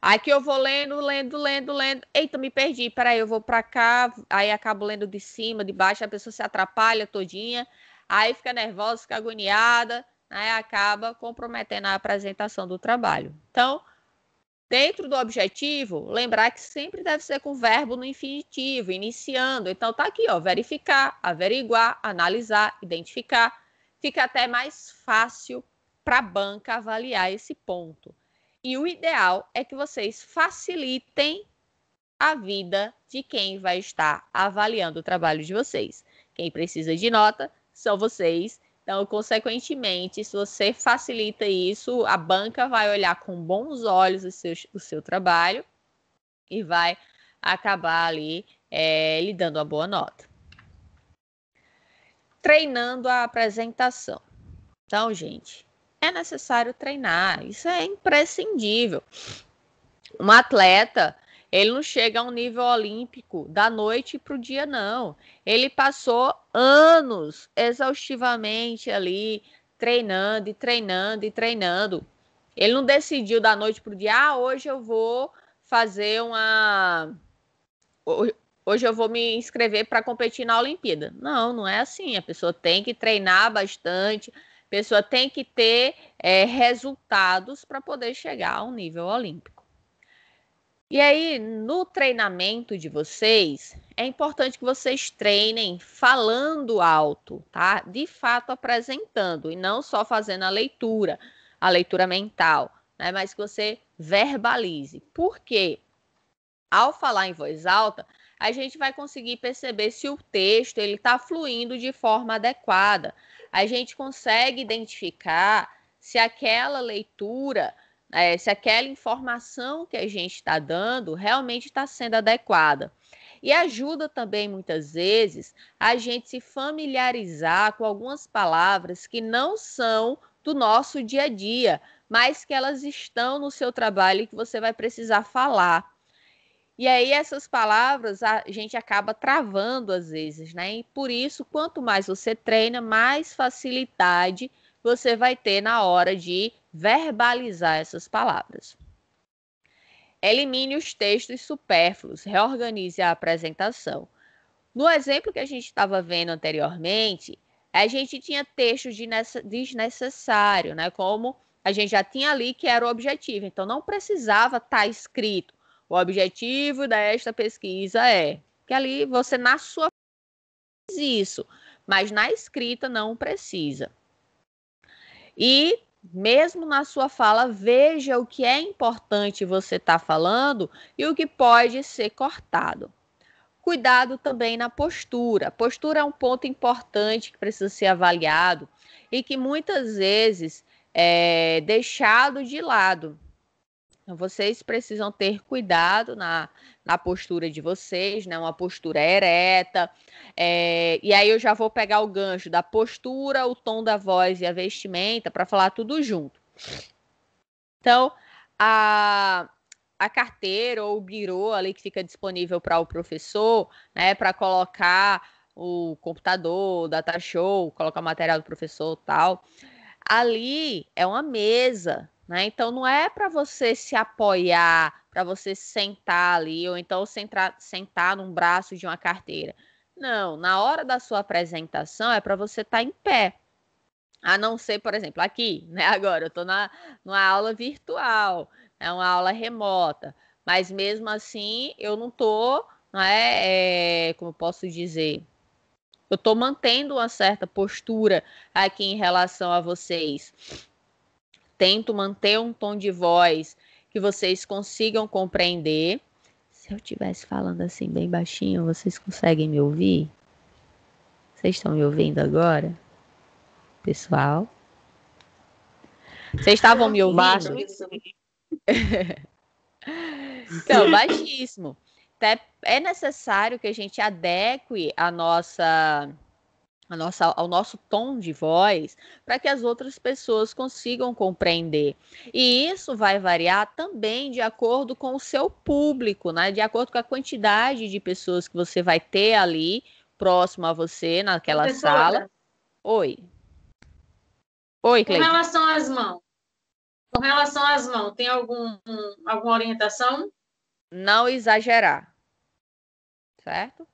Aqui eu vou lendo. Eita, me perdi. Peraí, eu vou para cá. Aí acabo lendo de cima, de baixo. A pessoa se atrapalha todinha. Aí fica nervosa, fica agoniada. Aí acaba comprometendo a apresentação do trabalho. Então, dentro do objetivo, lembrar que sempre deve ser com verbo no infinitivo, iniciando. Então, tá aqui, ó, verificar, averiguar, analisar, identificar. Fica até mais fácil para a banca avaliar esse ponto. E o ideal é que vocês facilitem a vida de quem vai estar avaliando o trabalho de vocês. Quem precisa de nota são vocês. Então, consequentemente, se você facilita isso, a banca vai olhar com bons olhos o seu trabalho e vai acabar ali lhe dando uma boa nota. Treinando a apresentação. Então, gente, é necessário treinar. Isso é imprescindível. Um atleta, ele não chega a um nível olímpico da noite para o dia, não. Ele passou anos exaustivamente ali, treinando e treinando e treinando. Ele não decidiu da noite para o dia, hoje eu vou fazer hoje eu vou me inscrever para competir na Olimpíada. Não, não é assim. A pessoa tem que treinar bastante, pessoa tem que ter resultados para poder chegar ao nível olímpico. E aí, no treinamento de vocês, é importante que vocês treinem falando alto, tá? De fato, apresentando, e não só fazendo a leitura mental, né? Mas que você verbalize. Por quê? Ao falar em voz alta, a gente vai conseguir perceber se o texto ele está fluindo de forma adequada. A gente consegue identificar se aquela leitura, se aquela informação que a gente está dando realmente está sendo adequada. E ajuda também, muitas vezes, a gente se familiarizar com algumas palavras que não são do nosso dia a dia, mas que elas estão no seu trabalho e que você vai precisar falar. E aí essas palavras a gente acaba travando às vezes, né? E por isso, quanto mais você treina, mais facilidade você vai ter na hora de verbalizar essas palavras. Elimine os textos supérfluos, reorganize a apresentação. No exemplo que a gente estava vendo anteriormente, a gente tinha texto desnecessário, né? Como a gente já tinha ali que era o objetivo, então não precisava estar escrito. O objetivo desta pesquisa é que ali você na sua faz isso, mas na escrita não precisa. E mesmo na sua fala, veja o que é importante você estar falando e o que pode ser cortado. Cuidado também na postura. A postura é um ponto importante que precisa ser avaliado e que muitas vezes é deixado de lado. Então, vocês precisam ter cuidado na postura de vocês, né? Uma postura ereta. E aí eu já vou pegar o gancho da postura, o tom da voz e a vestimenta para falar tudo junto. Então, a carteira ou o birô ali que fica disponível para o professor, né? Para colocar o computador, o data show, colocar o material do professor e tal. Ali é uma mesa, né? Então não é para você se apoiar, para você sentar ali, ou então sentar num braço de uma carteira. Não, na hora da sua apresentação é para você estar em pé. A não ser, por exemplo, aqui, né? Agora eu estou numa aula virtual, é uma aula remota, mas mesmo assim eu não estou, como eu posso dizer, eu estou mantendo uma certa postura aqui em relação a vocês. Tento manter um tom de voz que vocês consigam compreender. Se eu estivesse falando assim bem baixinho, vocês conseguem me ouvir? Vocês estão me ouvindo agora? Pessoal? Vocês estavam me ouvindo? Então, baixíssimo. É necessário que a gente adeque ao nosso tom de voz para que as outras pessoas consigam compreender. E isso vai variar também de acordo com o seu público, né? De acordo com a quantidade de pessoas que você vai ter ali próximo a você naquela sala. Oi. Oi, Cleide. Com relação às mãos, tem alguma orientação? Não exagerar, certo?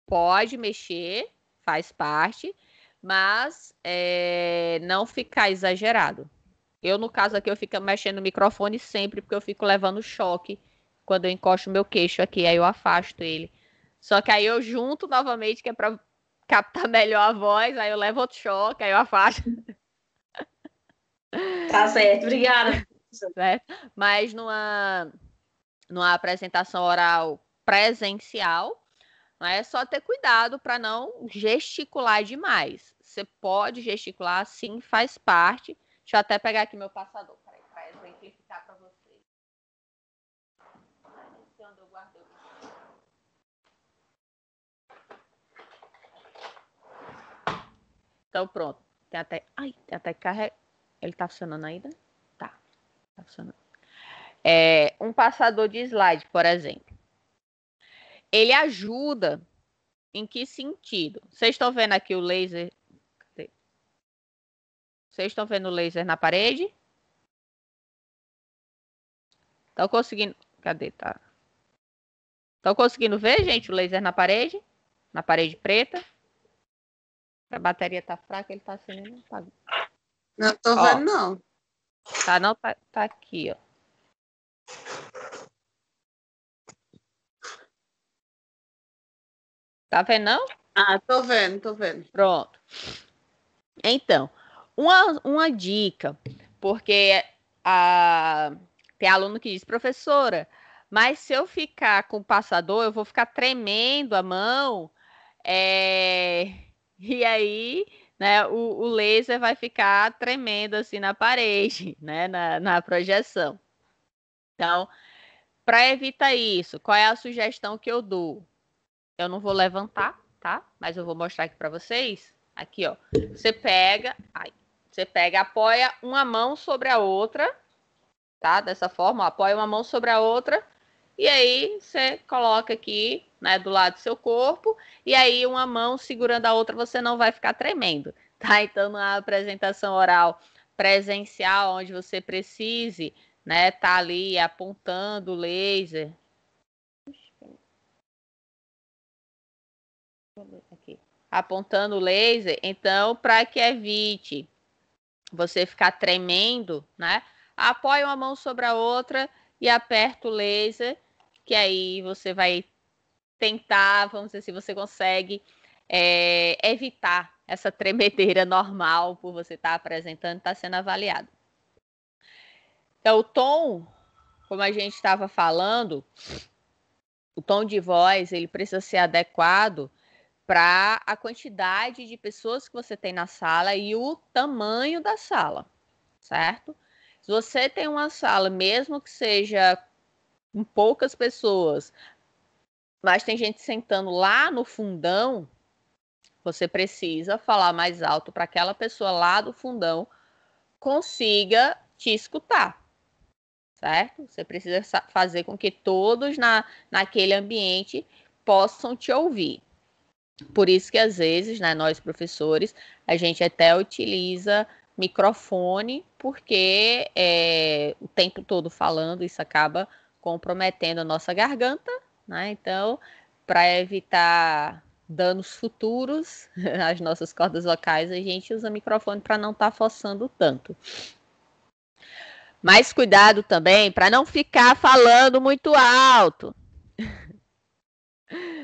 Pode mexer, faz parte, mas não ficar exagerado. Eu, no caso aqui, eu fico mexendo no microfone sempre, porque eu fico levando choque quando eu encosto o meu queixo aqui, aí eu afasto ele. Só que aí eu junto novamente, que é para captar melhor a voz, aí eu levo outro choque, aí eu afasto. Tá certo, obrigada. Certo? Mas numa apresentação oral presencial, é só ter cuidado para não gesticular demais. Você pode gesticular, sim, faz parte. Deixa eu até pegar aqui meu passador, para exemplificar para vocês. Não sei onde eu guardei. Então, pronto. Tem até carrega. Ele tá funcionando ainda? Tá funcionando. Um passador de slide, por exemplo. Ele ajuda em que sentido? Vocês estão vendo aqui o laser? Vocês estão vendo o laser na parede? Estão conseguindo... Cadê? Tá. Estão conseguindo ver, gente, o laser na parede? Na parede preta? A bateria tá fraca, ele tá acendendo. Não tô Ó. vendo, não. Tá, não, tá aqui, ó. Tá vendo, não? Ah, tô vendo. Pronto. Então, uma dica, porque tem aluno que diz, professora, mas se eu ficar com o passador, eu vou ficar tremendo a mão, e aí, né, o laser vai ficar tremendo assim na parede, né, na projeção. Então, para evitar isso, qual é a sugestão que eu dou? Eu não vou levantar, tá? Mas eu vou mostrar aqui para vocês. Aqui, ó. Você pega, apoia uma mão sobre a outra, tá? Dessa forma, ó, apoia uma mão sobre a outra. E aí você coloca aqui, né, do lado do seu corpo. E aí uma mão segurando a outra, você não vai ficar tremendo, tá? Então, na apresentação oral presencial, onde você precise, né, tá ali apontando o laser. Aqui, apontando o laser, então, para que evite você ficar tremendo, né? Apoia uma mão sobre a outra e aperta o laser, que aí você vai tentar, vamos ver se você consegue evitar essa tremedeira normal por você estar apresentando, estar sendo avaliado. Então, o tom, como a gente estava falando, o tom de voz, ele precisa ser adequado para a quantidade de pessoas que você tem na sala e o tamanho da sala, certo? Se você tem uma sala, mesmo que seja com poucas pessoas, mas tem gente sentando lá no fundão, você precisa falar mais alto para aquela pessoa lá do fundão consiga te escutar, certo? Você precisa fazer com que todos naquele ambiente possam te ouvir. Por isso que, às vezes, né, nós professores, a gente até utiliza microfone, porque o tempo todo falando, isso acaba comprometendo a nossa garganta, né? Então, para evitar danos futuros às nossas cordas vocais, a gente usa microfone para não estar forçando tanto. Mas cuidado também para não ficar falando muito alto.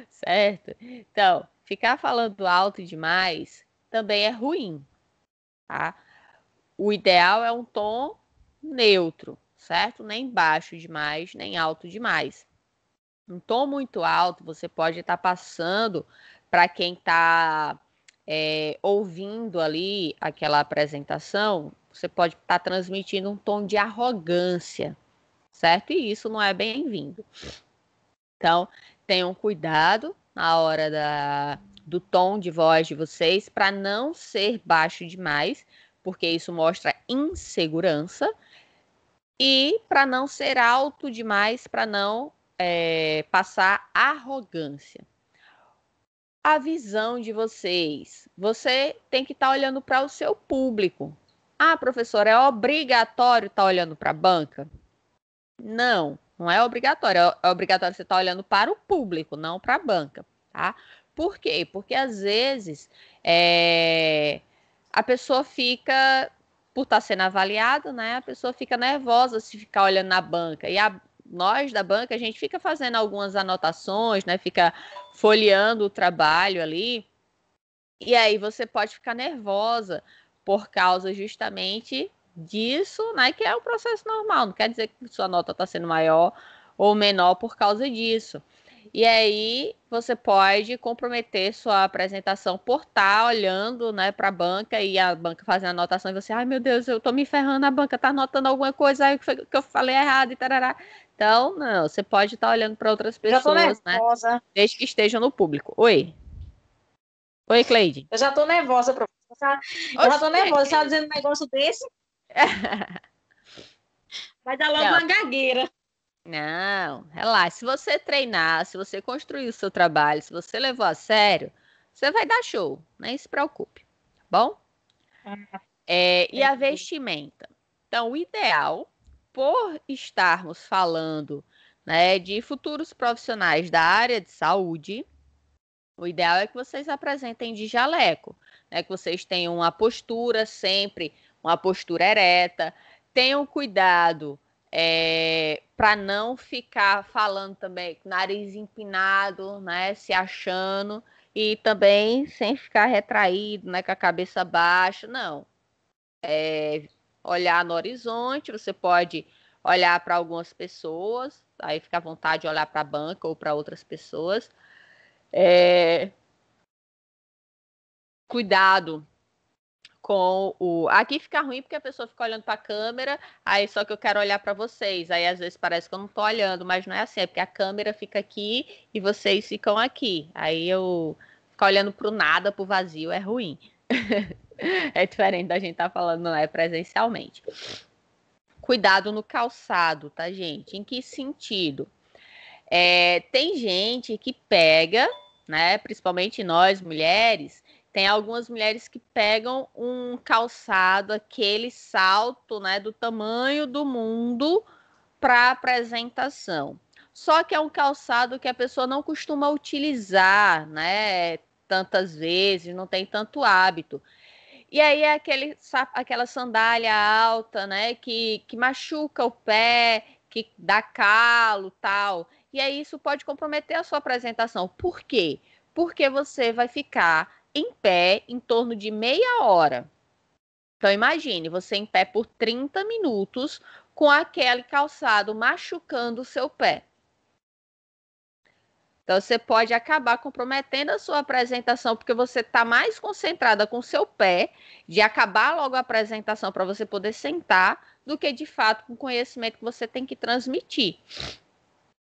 Certo? Então, ficar falando alto demais também é ruim, tá? O ideal é um tom neutro, certo? Nem baixo demais, nem alto demais. Um tom muito alto, você pode estar passando para quem está ouvindo ali aquela apresentação, você pode estar transmitindo um tom de arrogância, certo? E isso não é bem-vindo. Então, tenham cuidado na hora do tom de voz de vocês para não ser baixo demais, porque isso mostra insegurança, e para não ser alto demais, para não passar arrogância. A visão de vocês. Você tem que estar olhando para o seu público. Ah, professora, é obrigatório estar olhando para a banca? Não, não é obrigatório. É obrigatório você estar olhando para o público, não para a banca, tá? Por quê? Porque às vezes a pessoa fica, por estar sendo avaliada, né? A pessoa fica nervosa se ficar olhando na banca. E nós da banca, a gente fica fazendo algumas anotações, né? Fica folheando o trabalho ali. E aí você pode ficar nervosa por causa justamente disso, né? Que é o processo normal. Não quer dizer que sua nota está sendo maior ou menor por causa disso. E aí você pode comprometer sua apresentação por estar olhando, né, para a banca e a banca fazendo a anotação e você, ai meu Deus, eu tô me ferrando, a banca tá anotando alguma coisa aí que eu falei errado e tarará. Então, não, você pode estar olhando para outras Já tô pessoas, né? nervosa. Desde que estejam no público. Oi, Cleide. Eu já tô nervosa, professora. Eu já tô nervosa. Você tá dizendo um negócio desse? Vai dar logo Não. uma gagueira. Não, relaxa. Se você treinar, se você construir o seu trabalho, se você levou a sério, você vai dar show. Nem se preocupe, tá bom? E a vestimenta? Então, o ideal, por estarmos falando, né, de futuros profissionais da área de saúde, o ideal é que vocês apresentem de jaleco, né, que vocês tenham uma postura sempre uma postura ereta. Tenham cuidado para não ficar falando também com o nariz empinado, né, se achando, e também sem ficar retraído, né, com a cabeça baixa, não. Olhar no horizonte, você pode olhar para algumas pessoas, aí fica à vontade de olhar para a banca ou para outras pessoas. Cuidado com o... Aqui fica ruim porque a pessoa fica olhando para a câmera, aí só que eu quero olhar para vocês, aí às vezes parece que eu não estou olhando, mas não é assim, é porque a câmera fica aqui e vocês ficam aqui. Aí eu ficar olhando para o nada, para o vazio, é ruim. É diferente da gente estar falando, não é presencialmente. Cuidado no calçado, tá, gente? Em que sentido? Tem gente que pega, né? Principalmente nós, mulheres, tem algumas mulheres que pegam um calçado, aquele salto, né? Do tamanho do mundo para apresentação. Só que é um calçado que a pessoa não costuma utilizar, né? Tantas vezes, não tem tanto hábito. E aí é aquela sandália alta, né, que machuca o pé, que dá calo, tal. E aí isso pode comprometer a sua apresentação. Por quê? Porque você vai ficar em pé em torno de meia hora. Então imagine, você em pé por 30 minutos com aquele calçado machucando o seu pé. Então, você pode acabar comprometendo a sua apresentação, porque você está mais concentrada com o seu pé, de acabar logo a apresentação para você poder sentar, do que, de fato, com o conhecimento que você tem que transmitir.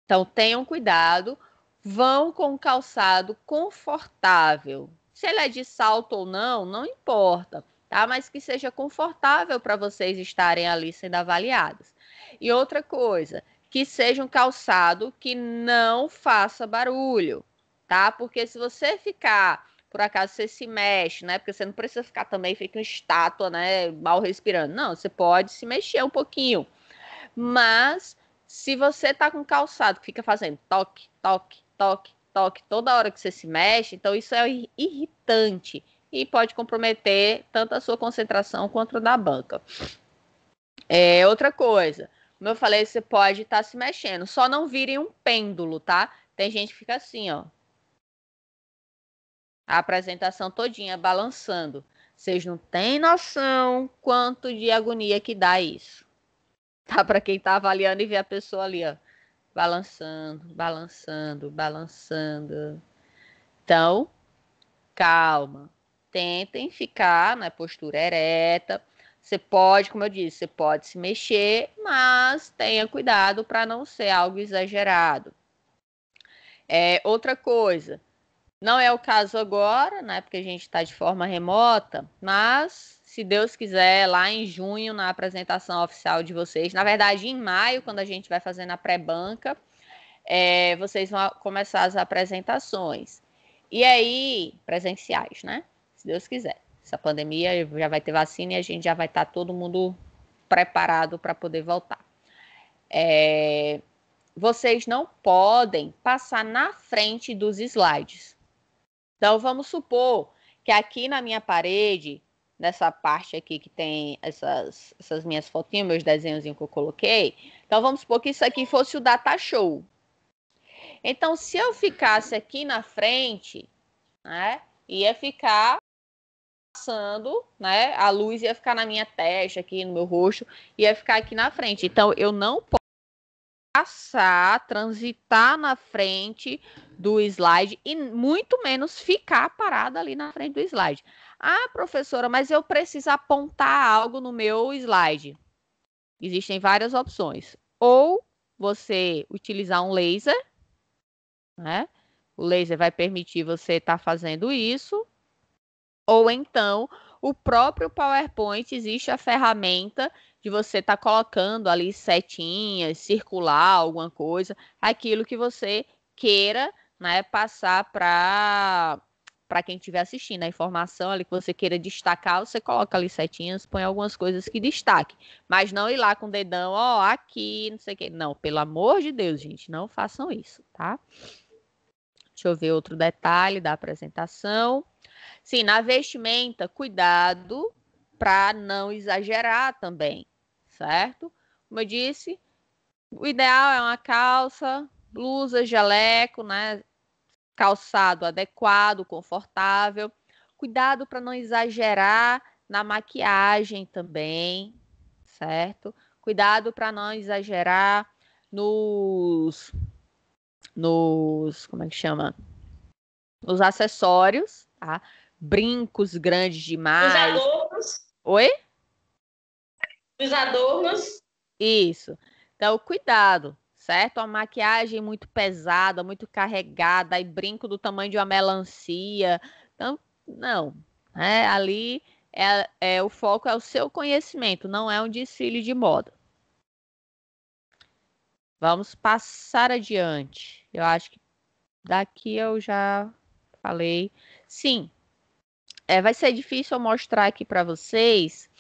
Então, tenham cuidado, vão com um calçado confortável. Se ele é de salto ou não, não importa, tá? Mas que seja confortável para vocês estarem ali sendo avaliados. E outra coisa, que seja um calçado que não faça barulho, tá? Porque se você ficar, por acaso você se mexe, né? Porque você não precisa ficar também feito uma estátua, né? Mal respirando. Não, você pode se mexer um pouquinho. Mas se você tá com calçado que fica fazendo toque, toque, toque, toque toda hora que você se mexe, então isso é irritante e pode comprometer tanto a sua concentração quanto a da banca. Outra coisa, como eu falei, você pode estar se mexendo, só não virem um pêndulo, tá? Tem gente que fica assim, ó. A apresentação todinha balançando. Vocês não têm noção quanto de agonia que dá isso. Tá? Para quem tá avaliando e vê a pessoa ali, ó. Balançando, balançando, balançando. Então, calma. Tentem ficar na postura ereta. Você pode, como eu disse, você pode se mexer, mas tenha cuidado para não ser algo exagerado. Outra coisa, não é o caso agora, né? Porque a gente está de forma remota, mas se Deus quiser, lá em junho, na apresentação oficial de vocês, na verdade, em maio, quando a gente vai fazer na pré-banca, vocês vão começar as apresentações. E aí, presenciais, né? Se Deus quiser. Essa pandemia já vai ter vacina e a gente já vai estar todo mundo preparado para poder voltar. Vocês não podem passar na frente dos slides. Então, vamos supor que aqui na minha parede, nessa parte aqui que tem essas minhas fotinhas, meus desenhozinhos que eu coloquei, então vamos supor que isso aqui fosse o data show. Então, se eu ficasse aqui na frente, né, ia ficar passando, né, a luz ia ficar na minha testa, aqui no meu rosto, ia ficar aqui na frente. Então, eu não posso passar, transitar na frente do slide e muito menos ficar parada ali na frente do slide. Ah, professora, mas eu preciso apontar algo no meu slide. Existem várias opções. Ou você utilizar um laser, né? O laser vai permitir você estar fazendo isso. Ou então, o próprio PowerPoint, existe a ferramenta de você estar colocando ali setinhas, circular alguma coisa, aquilo que você queira, né, passar para quem estiver assistindo, a informação ali que você queira destacar, você coloca ali setinhas, põe algumas coisas que destaque, mas não ir lá com o dedão, ó, aqui, não sei o quê. Não, pelo amor de Deus, gente, não façam isso, tá? Deixa eu ver outro detalhe da apresentação. Sim, na vestimenta, cuidado, para não exagerar também, certo? Como eu disse, o ideal é uma calça, blusa, jaleco, né? Calçado adequado, confortável. Cuidado para não exagerar na maquiagem também, certo? Cuidado para não exagerar como é que chama? Nos acessórios, tá? Brincos grandes Os demais. adornos. Oi? Os adornos. Isso. Então, cuidado, certo? A maquiagem muito pesada, muito carregada, e brinco do tamanho de uma melancia. Então, não. Ali o foco é o seu conhecimento, não é um desfile de moda. Vamos passar adiante. Eu acho que daqui eu já falei. Sim, vai ser difícil eu mostrar aqui para vocês,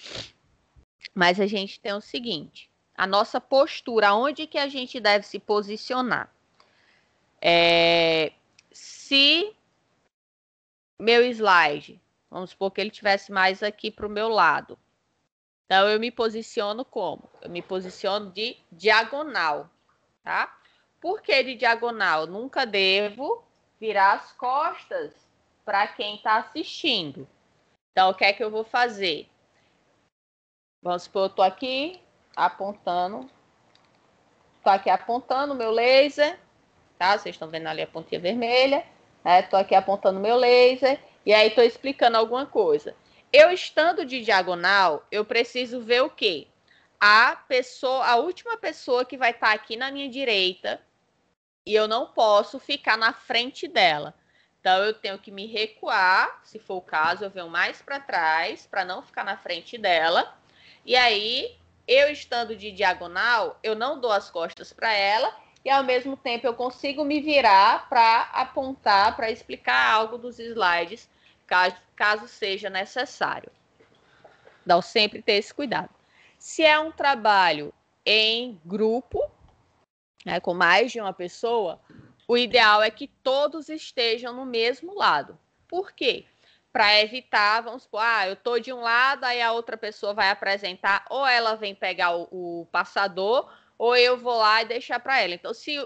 mas a gente tem o seguinte: a nossa postura, onde que a gente deve se posicionar. Se meu slide, vamos supor que ele tivesse mais aqui para o meu lado. Então, eu me posiciono como? Eu me posiciono de diagonal, tá? Por que de diagonal? Nunca devo virar as costas para quem está assistindo. Então, o que é que eu vou fazer? Vamos supor, eu estou aqui apontando. Estou aqui apontando o meu laser, tá? Vocês estão vendo ali a pontinha vermelha. Estou aqui apontando o meu laser. E aí estou explicando alguma coisa. Eu estando de diagonal, eu preciso ver o quê? A última pessoa que vai estar aqui na minha direita, e eu não posso ficar na frente dela. Então, eu tenho que me recuar, se for o caso, eu venho mais para trás, para não ficar na frente dela. E aí, eu estando de diagonal, eu não dou as costas para ela, e ao mesmo tempo eu consigo me virar para apontar, para explicar algo dos slides, caso seja necessário. Então, sempre ter esse cuidado. Se é um trabalho em grupo, né, com mais de uma pessoa, o ideal é que todos estejam no mesmo lado. Por quê? Para evitar, vamos supor, eu estou de um lado, aí a outra pessoa vai apresentar, ou ela vem pegar o passador, ou eu vou lá e deixar para ela. Então, se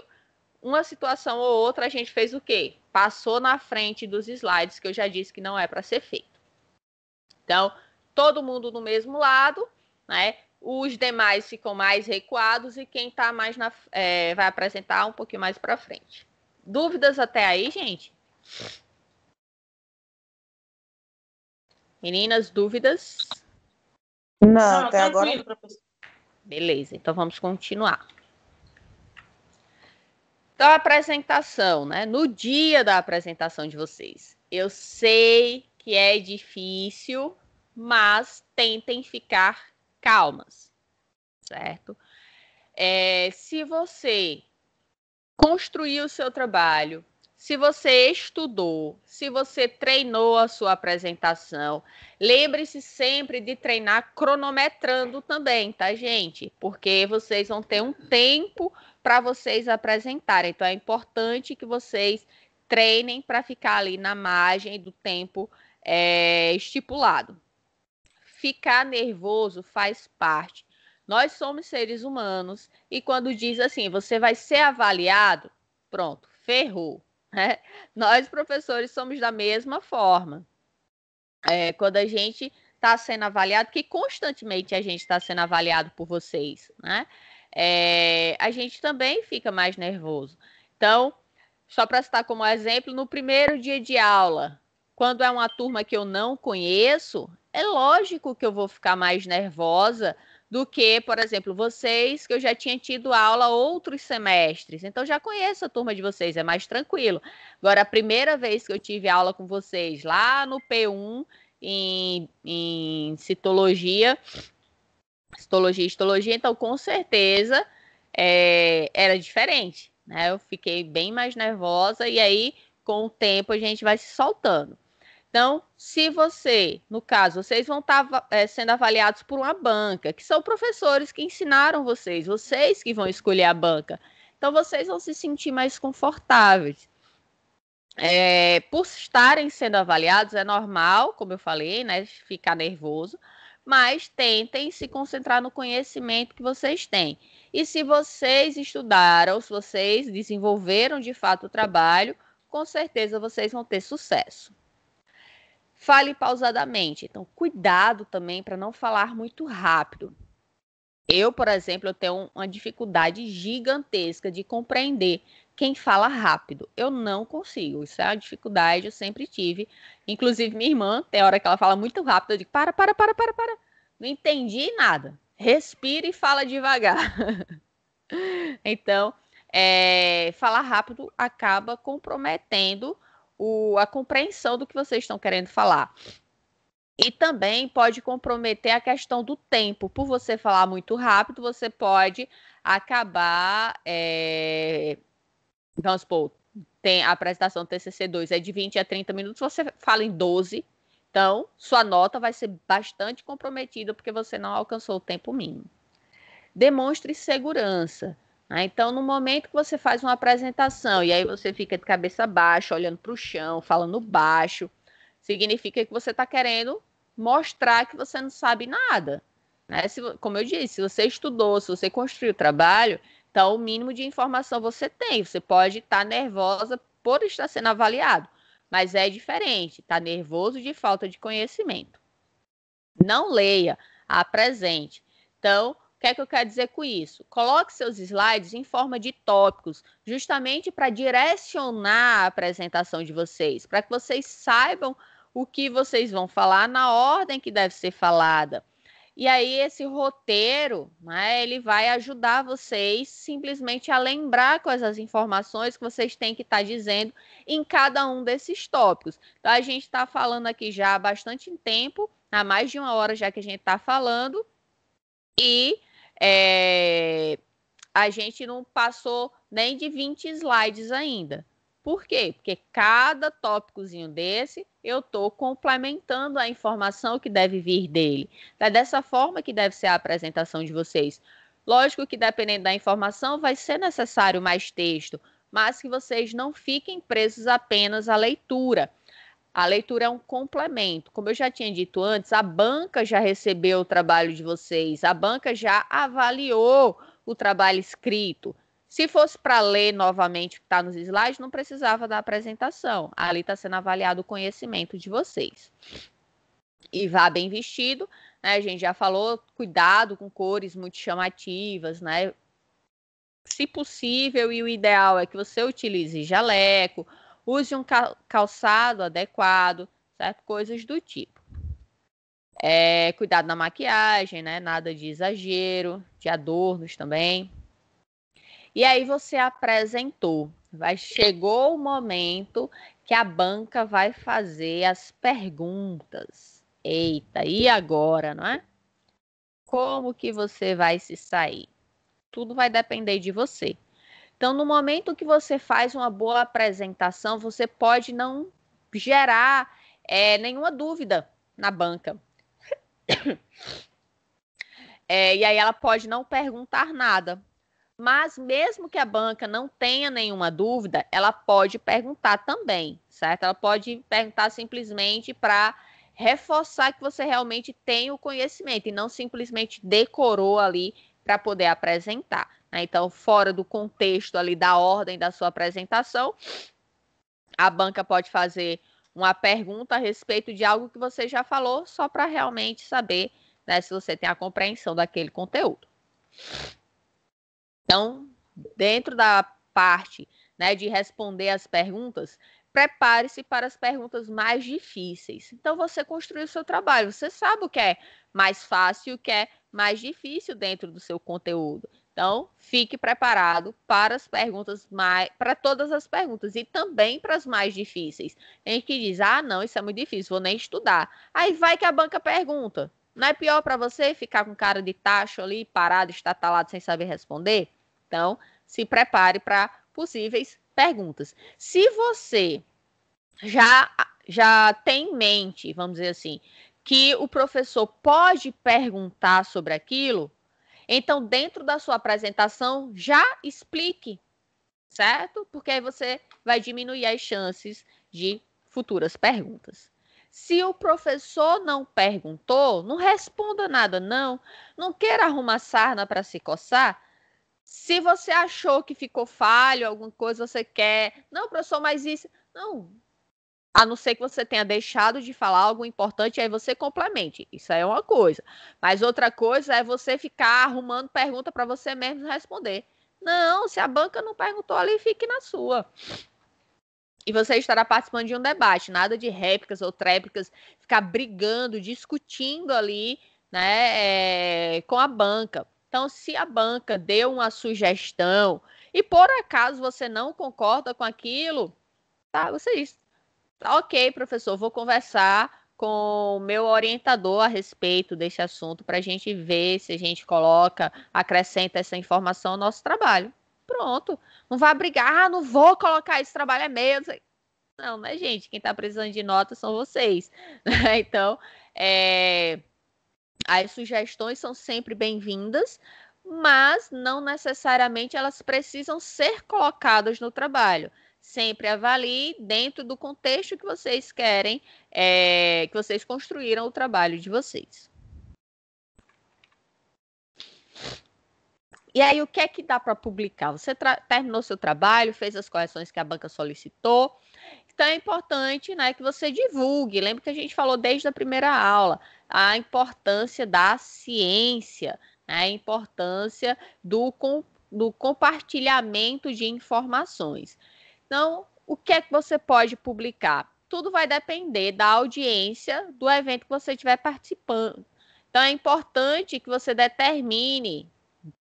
uma situação ou outra, a gente fez o quê? Passou na frente dos slides, que eu já disse que não é para ser feito. Então, todo mundo no mesmo lado, né? Os demais ficam mais recuados e quem está mais vai apresentar um pouquinho mais para frente. Dúvidas até aí, gente? Meninas, dúvidas? Não, até agora. Professor. Beleza, então vamos continuar. Então, a apresentação, né? No dia da apresentação de vocês. Eu sei que é difícil, mas tentem ficar calmas, certo? Se você construiu o seu trabalho, se você estudou, se você treinou a sua apresentação, lembre-se sempre de treinar cronometrando também, tá, gente? Porque vocês vão ter um tempo para vocês apresentarem. Então, é importante que vocês treinem para ficar ali na margem do tempo estipulado. Ficar nervoso faz parte. Nós somos seres humanos e quando diz assim, você vai ser avaliado, pronto, ferrou. Né? Nós, professores, somos da mesma forma. Quando a gente está sendo avaliado, que constantemente a gente está sendo avaliado por vocês, né? A gente também fica mais nervoso. Então, só para citar como exemplo, no primeiro dia de aula, quando é uma turma que eu não conheço, é lógico que eu vou ficar mais nervosa do que, por exemplo, vocês, que eu já tinha tido aula outros semestres. Então, já conheço a turma de vocês, é mais tranquilo. Agora, a primeira vez que eu tive aula com vocês, lá no P1, em citologia, histologia, então, com certeza, era diferente. Né? Eu fiquei bem mais nervosa e aí, com o tempo, a gente vai se soltando. Então, se você, no caso, vocês vão estar sendo avaliados por uma banca, que são professores que ensinaram vocês que vão escolher a banca. Então, vocês vão se sentir mais confortáveis. Por estarem sendo avaliados, é normal, como eu falei, né, ficar nervoso, mas tentem se concentrar no conhecimento que vocês têm. E se vocês estudaram, se vocês desenvolveram de fato o trabalho, com certeza vocês vão ter sucesso. Fale pausadamente. Então, cuidado também para não falar muito rápido. Eu, por exemplo, eu tenho uma dificuldade gigantesca de compreender quem fala rápido. Eu não consigo. Isso é uma dificuldade, eu sempre tive. Inclusive, minha irmã, tem hora que ela fala muito rápido, eu digo, para. Não entendi nada. Respira e fala devagar. Então, falar rápido acaba comprometendo a compreensão do que vocês estão querendo falar. E também pode comprometer a questão do tempo. Por você falar muito rápido, você pode acabar... vamos supor, tem a apresentação do TCC2 é de 20 a 30 minutos, você fala em 12. Então, sua nota vai ser bastante comprometida porque você não alcançou o tempo mínimo. Demonstre segurança. Então, no momento que você faz uma apresentação e aí você fica de cabeça baixa, olhando para o chão, falando baixo, significa que você está querendo mostrar que você não sabe nada. Né? Como eu disse, se você estudou, se você construiu o trabalho, então o mínimo de informação você tem. Você pode estar nervosa por estar sendo avaliado, mas é diferente, está nervoso de falta de conhecimento. Não leia, apresente. Então, o que é que eu quero dizer com isso? Coloque seus slides em forma de tópicos, justamente para direcionar a apresentação de vocês, para que vocês saibam o que vocês vão falar na ordem que deve ser falada. E aí esse roteiro, né, ele vai ajudar vocês simplesmente a lembrar quais as informações que vocês têm que estar dizendo em cada um desses tópicos. Então, a gente está falando aqui já há bastante tempo, há mais de 1 hora já que a gente está falando, e a gente não passou nem de 20 slides ainda. Por quê? Porque cada tópicozinho desse, eu estou complementando a informação que deve vir dele. É dessa forma que deve ser a apresentação de vocês. Lógico que, dependendo da informação, vai ser necessário mais texto, mas que vocês não fiquem presos apenas à leitura. A leitura é um complemento. Como eu já tinha dito antes, a banca já recebeu o trabalho de vocês, a banca já avaliou o trabalho escrito. Se fosse para ler novamente o que está nos slides, não precisava da apresentação. Ali está sendo avaliado o conhecimento de vocês. E vá bem vestido, né? A gente já falou, cuidado com cores muito chamativas, né? Se possível, e o ideal é que você utilize jaleco, use um calçado adequado, certo? Coisas do tipo. Cuidado na maquiagem, né? Nada de exagero, de adornos também. E aí você apresentou. Chegou o momento que a banca vai fazer as perguntas. Eita, e agora, não é? Como que você vai se sair? Tudo vai depender de você. Então, no momento que você faz uma boa apresentação, você pode não gerar nenhuma dúvida na banca. E aí ela pode não perguntar nada. Mas mesmo que a banca não tenha nenhuma dúvida, ela pode perguntar também, certo? Ela pode perguntar simplesmente para reforçar que você realmente tem o conhecimento e não simplesmente decorou ali para poder apresentar. Né? Então, fora do contexto ali da ordem da sua apresentação, a banca pode fazer uma pergunta a respeito de algo que você já falou, só para realmente saber, né, se você tem a compreensão daquele conteúdo. Então, dentro da parte, né, de responder as perguntas, prepare-se para as perguntas mais difíceis. Então, você construiu o seu trabalho, você sabe o que é mais fácil e o que é mais difícil dentro do seu conteúdo. Então, fique preparado para as perguntas para todas as perguntas e também para as mais difíceis. Tem gente que diz, não, isso é muito difícil, vou nem estudar. Aí vai que a banca pergunta. Não é pior para você ficar com cara de tacho ali, parado, estatalado, sem saber responder? Então, se prepare para possíveis perguntas. Se você já tem em mente, vamos dizer assim, que o professor pode perguntar sobre aquilo, então, dentro da sua apresentação, já explique, certo? Porque aí você vai diminuir as chances de futuras perguntas. Se o professor não perguntou, não responda nada, não. Não queira arrumar sarna para se coçar. Se você achou que ficou falho, alguma coisa você quer. Não, professor, mas isso. Não. A não ser que você tenha deixado de falar algo importante, aí você complemente. Isso aí é uma coisa. Mas outra coisa é você ficar arrumando pergunta para você mesmo responder. Não, se a banca não perguntou ali, fique na sua. E você estará participando de um debate, nada de réplicas ou tréplicas, ficar brigando, discutindo ali, né, com a banca. Então, se a banca deu uma sugestão e por acaso você não concorda com aquilo, tá? Você diz, ok, professor, vou conversar com o meu orientador a respeito desse assunto para a gente ver se a gente coloca, acrescenta essa informação ao nosso trabalho. Pronto. Não vai brigar, não vou colocar esse trabalho, é meu. Não, né, gente? Quem está precisando de nota são vocês. Então, as sugestões são sempre bem-vindas, mas não necessariamente elas precisam ser colocadas no trabalho. Sempre avalie dentro do contexto que vocês querem, que vocês construíram o trabalho de vocês. E aí, o que é que dá para publicar? Você terminou seu trabalho, fez as correções que a banca solicitou. Então, é importante, né, que você divulgue. Lembra que a gente falou desde a primeira aula a importância da ciência, né, a importância do compartilhamento de informações. Então, o que é que você pode publicar? Tudo vai depender da audiência do evento que você estiver participando. Então, é importante que você determine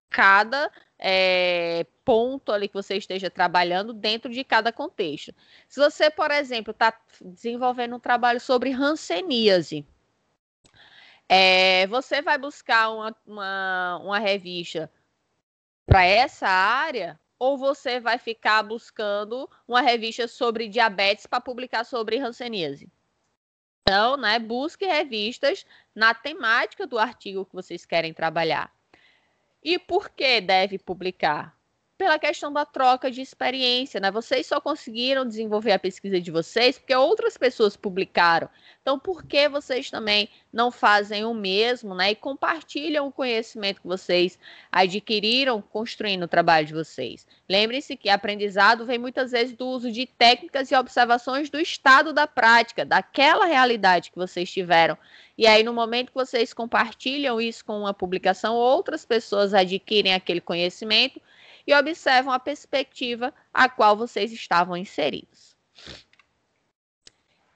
cada ponto ali que você esteja trabalhando dentro de cada contexto. Se você, por exemplo, está desenvolvendo um trabalho sobre hanseníase, você vai buscar uma revista para essa área ou você vai ficar buscando uma revista sobre diabetes para publicar sobre hanseníase? Então, né, busque revistas na temática do artigo que vocês querem trabalhar. E por que deve publicar? Pela questão da troca de experiência, né? Vocês só conseguiram desenvolver a pesquisa de vocês porque outras pessoas publicaram. Então, por que vocês também não fazem o mesmo, né? E compartilham o conhecimento que vocês adquiriram construindo o trabalho de vocês? Lembre-se que aprendizado vem muitas vezes do uso de técnicas e observações do estado da prática, daquela realidade que vocês tiveram. E aí, no momento que vocês compartilham isso com uma publicação, outras pessoas adquirem aquele conhecimento e observam a perspectiva a qual vocês estavam inseridos.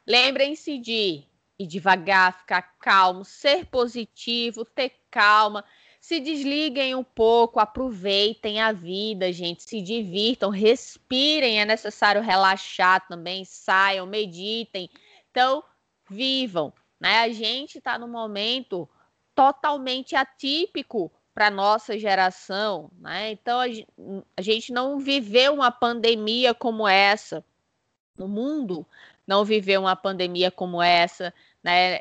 Lembrem-se de ir devagar, ficar calmo, ser positivo, ter calma. Se desliguem um pouco, aproveitem a vida, gente. Se divirtam, respirem. É necessário relaxar também, saiam, meditem. Então, vivam. Né? A gente está num momento totalmente atípico para a nossa geração, né? Então, a gente não viveu uma pandemia como essa. O mundo não viveu uma pandemia como essa, né?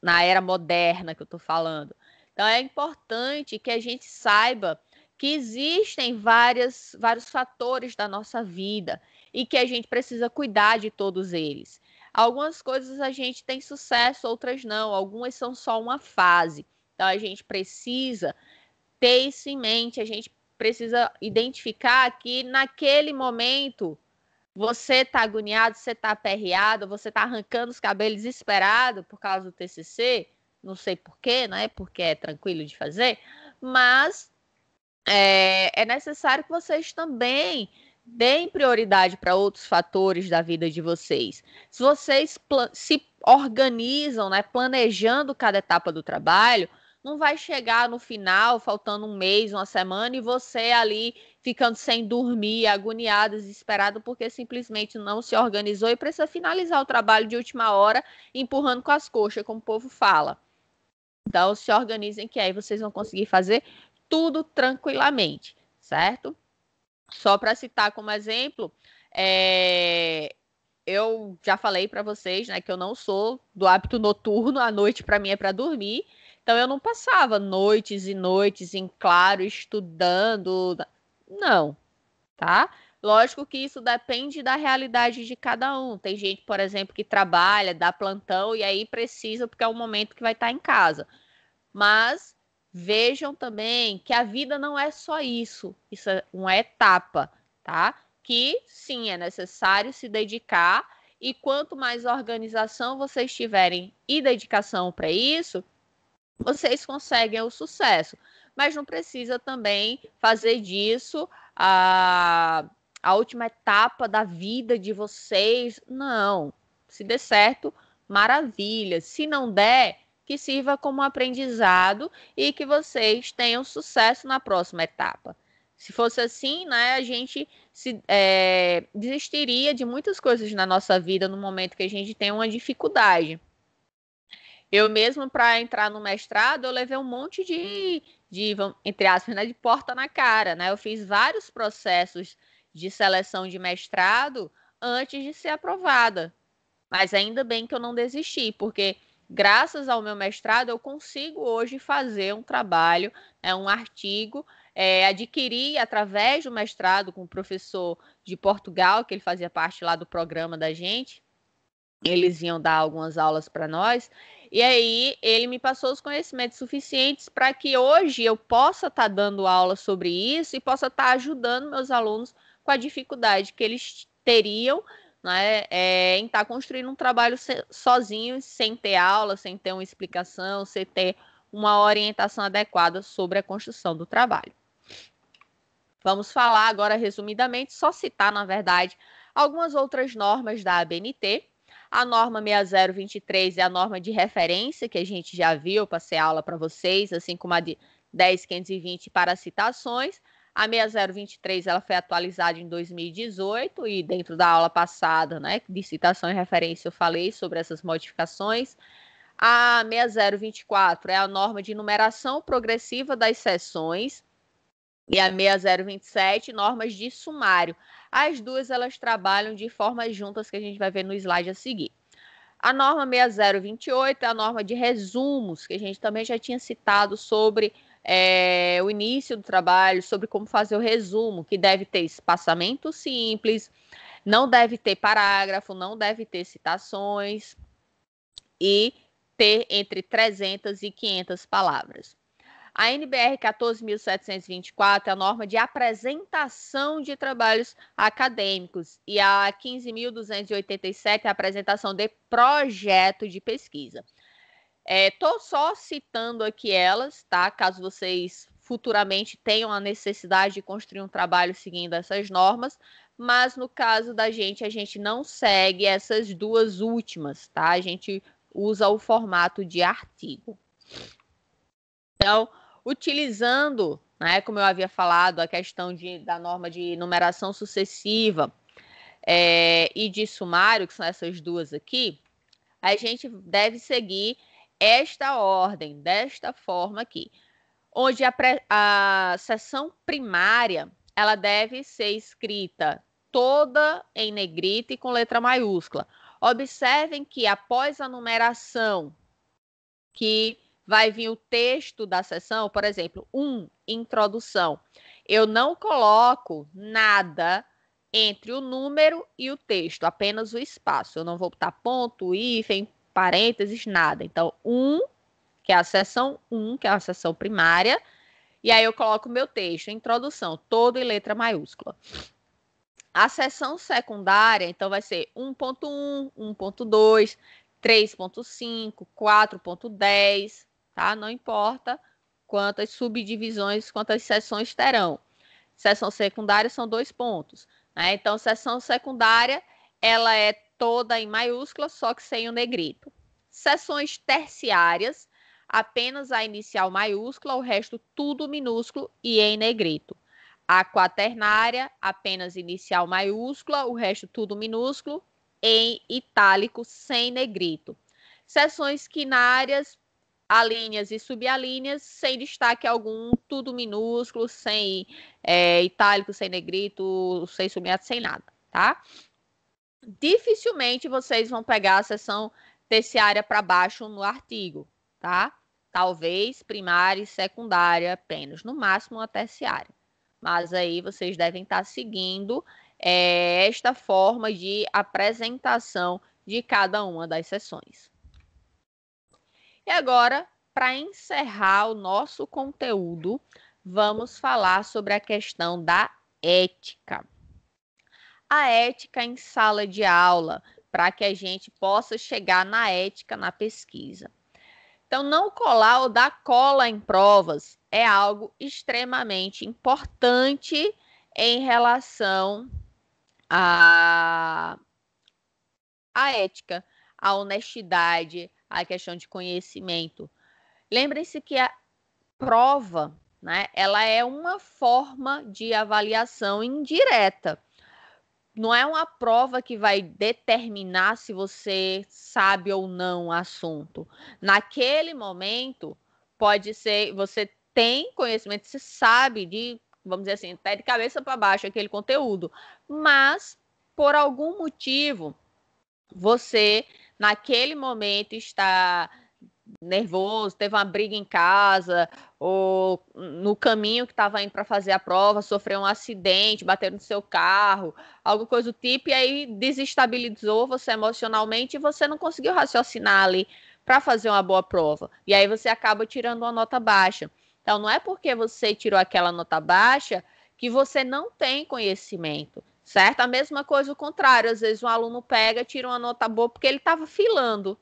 Na era moderna que eu estou falando. Então, é importante que a gente saiba que existem vários fatores da nossa vida e que a gente precisa cuidar de todos eles. Algumas coisas a gente tem sucesso, outras não. Algumas são só uma fase. Então, a gente precisa ter isso em mente, a gente precisa identificar que naquele momento você está agoniado, você está aperreado, você está arrancando os cabelos desesperado por causa do TCC, não sei porquê, né? Porque é tranquilo de fazer, mas é necessário que vocês também deem prioridade para outros fatores da vida de vocês. Se vocês se organizam, né, planejando cada etapa do trabalho, não vai chegar no final, faltando um mês, uma semana, e você ali ficando sem dormir, agoniado, desesperado, porque simplesmente não se organizou e precisa finalizar o trabalho de última hora, empurrando com as coxas, como o povo fala. Então, se organizem que aí vocês vão conseguir fazer tudo tranquilamente, certo? Só para citar como exemplo, eu já falei para vocês, né, que eu não sou do hábito noturno, a noite para mim é para dormir, então eu não passava noites e noites em claro estudando, não, tá? Lógico que isso depende da realidade de cada um. Tem gente, por exemplo, que trabalha, dá plantão e aí precisa, porque é o momento que vai estar em casa. Mas vejam também que a vida não é só isso. Isso é uma etapa, tá? Que sim, é necessário se dedicar. E quanto mais organização vocês tiverem e dedicação para isso, vocês conseguem o sucesso. Mas não precisa também fazer disso a última etapa da vida de vocês. Não. Se der certo, maravilha. Se não der, que sirva como aprendizado e que vocês tenham sucesso na próxima etapa. Se fosse assim, né, a gente desistiria de muitas coisas na nossa vida no momento que a gente tem uma dificuldade. Eu mesmo, para entrar no mestrado, eu levei um monte entre aspas, né, de porta na cara, né? Eu fiz vários processos de seleção de mestrado antes de ser aprovada. Mas ainda bem que eu não desisti, porque graças ao meu mestrado eu consigo hoje fazer um trabalho, um artigo, adquiri através do mestrado com o professor de Portugal, que ele fazia parte lá do programa da gente. Eles iam dar algumas aulas para nós, e aí ele me passou os conhecimentos suficientes para que hoje eu possa estar dando aula sobre isso e possa estar ajudando meus alunos com a dificuldade que eles teriam, né, em estar construindo um trabalho sozinhos, sem ter aula, sem ter uma explicação, sem ter uma orientação adequada sobre a construção do trabalho. Vamos falar agora resumidamente, só citar, na verdade, algumas outras normas da ABNT. A norma 6023 é a norma de referência, que a gente já viu, eu passei aula para vocês, assim como a de 10520 para citações. A 6023 ela foi atualizada em 2018 e dentro da aula passada, né, de citação e referência, eu falei sobre essas modificações. A 6024 é a norma de numeração progressiva das seções. E a 6027, normas de sumário. As duas, elas trabalham de formas juntas, que a gente vai ver no slide a seguir. A norma 6028 é a norma de resumos, que a gente também já tinha citado sobre o início do trabalho, sobre como fazer o resumo, que deve ter espaçamento simples, não deve ter parágrafo, não deve ter citações e ter entre 300 e 500 palavras. A NBR 14.724 é a norma de apresentação de trabalhos acadêmicos e a 15.287 é a apresentação de projeto de pesquisa. Estou só citando aqui elas, tá? Caso vocês futuramente tenham a necessidade de construir um trabalho seguindo essas normas, mas no caso da gente, a gente não segue essas duas últimas, tá? A gente usa o formato de artigo. Então, utilizando, né, como eu havia falado, a questão da norma de numeração sucessiva e de sumário, que são essas duas aqui, a gente deve seguir esta ordem, desta forma aqui, onde a seção primária, ela deve ser escrita toda em negrita e com letra maiúscula. Observem que após a numeração, que vai vir o texto da sessão, por exemplo, introdução. Eu não coloco nada entre o número e o texto, apenas o espaço. Eu não vou botar ponto, hífen, parênteses, nada. Então, que é a seção 1, que é a seção primária, e aí eu coloco o meu texto, introdução, todo em letra maiúscula. A seção secundária, então, vai ser 1.1, 1.2, 3.5, 4.10, tá? Não importa quantas subdivisões, quantas seções terão. Seção secundária são 2 pontos, né? Então, seção secundária, ela é toda em maiúscula, só que sem o negrito. Seções terciárias, apenas a inicial maiúscula, o resto tudo minúsculo e em negrito. A quaternária, apenas inicial maiúscula, o resto tudo minúsculo, em itálico, sem negrito. Seções quinárias, alíneas e subalíneas, sem destaque algum, tudo minúsculo, sem itálico, sem negrito, sem sublinhado, sem nada, tá? Dificilmente vocês vão pegar a seção terciária para baixo no artigo, tá? Talvez primária e secundária apenas, no máximo a terciária. Mas aí vocês devem estar seguindo esta forma de apresentação de cada uma das sessões. E agora, para encerrar o nosso conteúdo, vamos falar sobre a questão da ética. A ética em sala de aula, para que a gente possa chegar na ética na pesquisa. Então, não colar ou dar cola em provas é algo extremamente importante em relação à ética, à honestidade, à questão de conhecimento. Lembrem-se que a prova, né, ela é uma forma de avaliação indireta. Não é uma prova que vai determinar se você sabe ou não o assunto. Naquele momento, pode ser, você tem conhecimento, você sabe de, vamos dizer assim, até de cabeça para baixo aquele conteúdo, mas por algum motivo, você naquele momento está nervoso, teve uma briga em casa, ou no caminho que estava indo para fazer a prova, sofreu um acidente, bateu no seu carro, alguma coisa do tipo, e aí desestabilizou você emocionalmente e você não conseguiu raciocinar ali para fazer uma boa prova. E aí você acaba tirando uma nota baixa. Então, não é porque você tirou aquela nota baixa que você não tem conhecimento, certo? A mesma coisa o contrário. Às vezes um aluno pega, tira uma nota boa porque ele estava filando,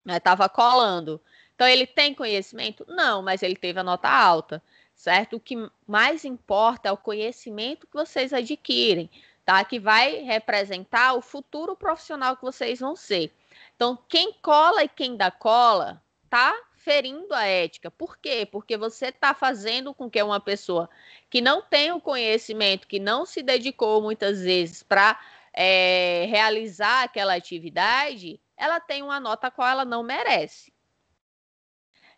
estava colando. Então, ele tem conhecimento? Não, mas ele teve a nota alta, certo? O que mais importa é o conhecimento que vocês adquirem, tá? Que vai representar o futuro profissional que vocês vão ser. Então, quem cola e quem dá cola, tá ferindo a ética. Por quê? Porque você está fazendo com que uma pessoa que não tem o conhecimento, que não se dedicou muitas vezes para realizar aquela atividade, ela tem uma nota a qual ela não merece.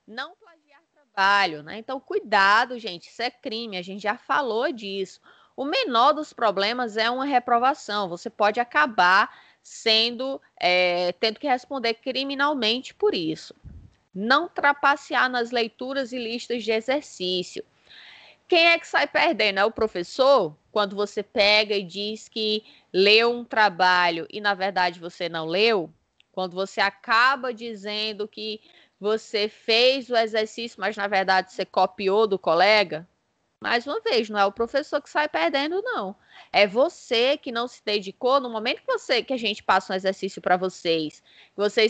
Não plagiar trabalho, né? Então, cuidado, gente, isso é crime, a gente já falou disso. O menor dos problemas é uma reprovação. Você pode acabar tendo que responder criminalmente por isso. Não trapacear nas leituras e listas de exercício. Quem é que sai perdendo? É o professor? Quando você pega e diz que leu um trabalho e, na verdade, você não leu? Quando você acaba dizendo que você fez o exercício, mas, na verdade, você copiou do colega? Mais uma vez, não é o professor que sai perdendo, não. É você que não se dedicou. No momento que a gente passa um exercício para vocês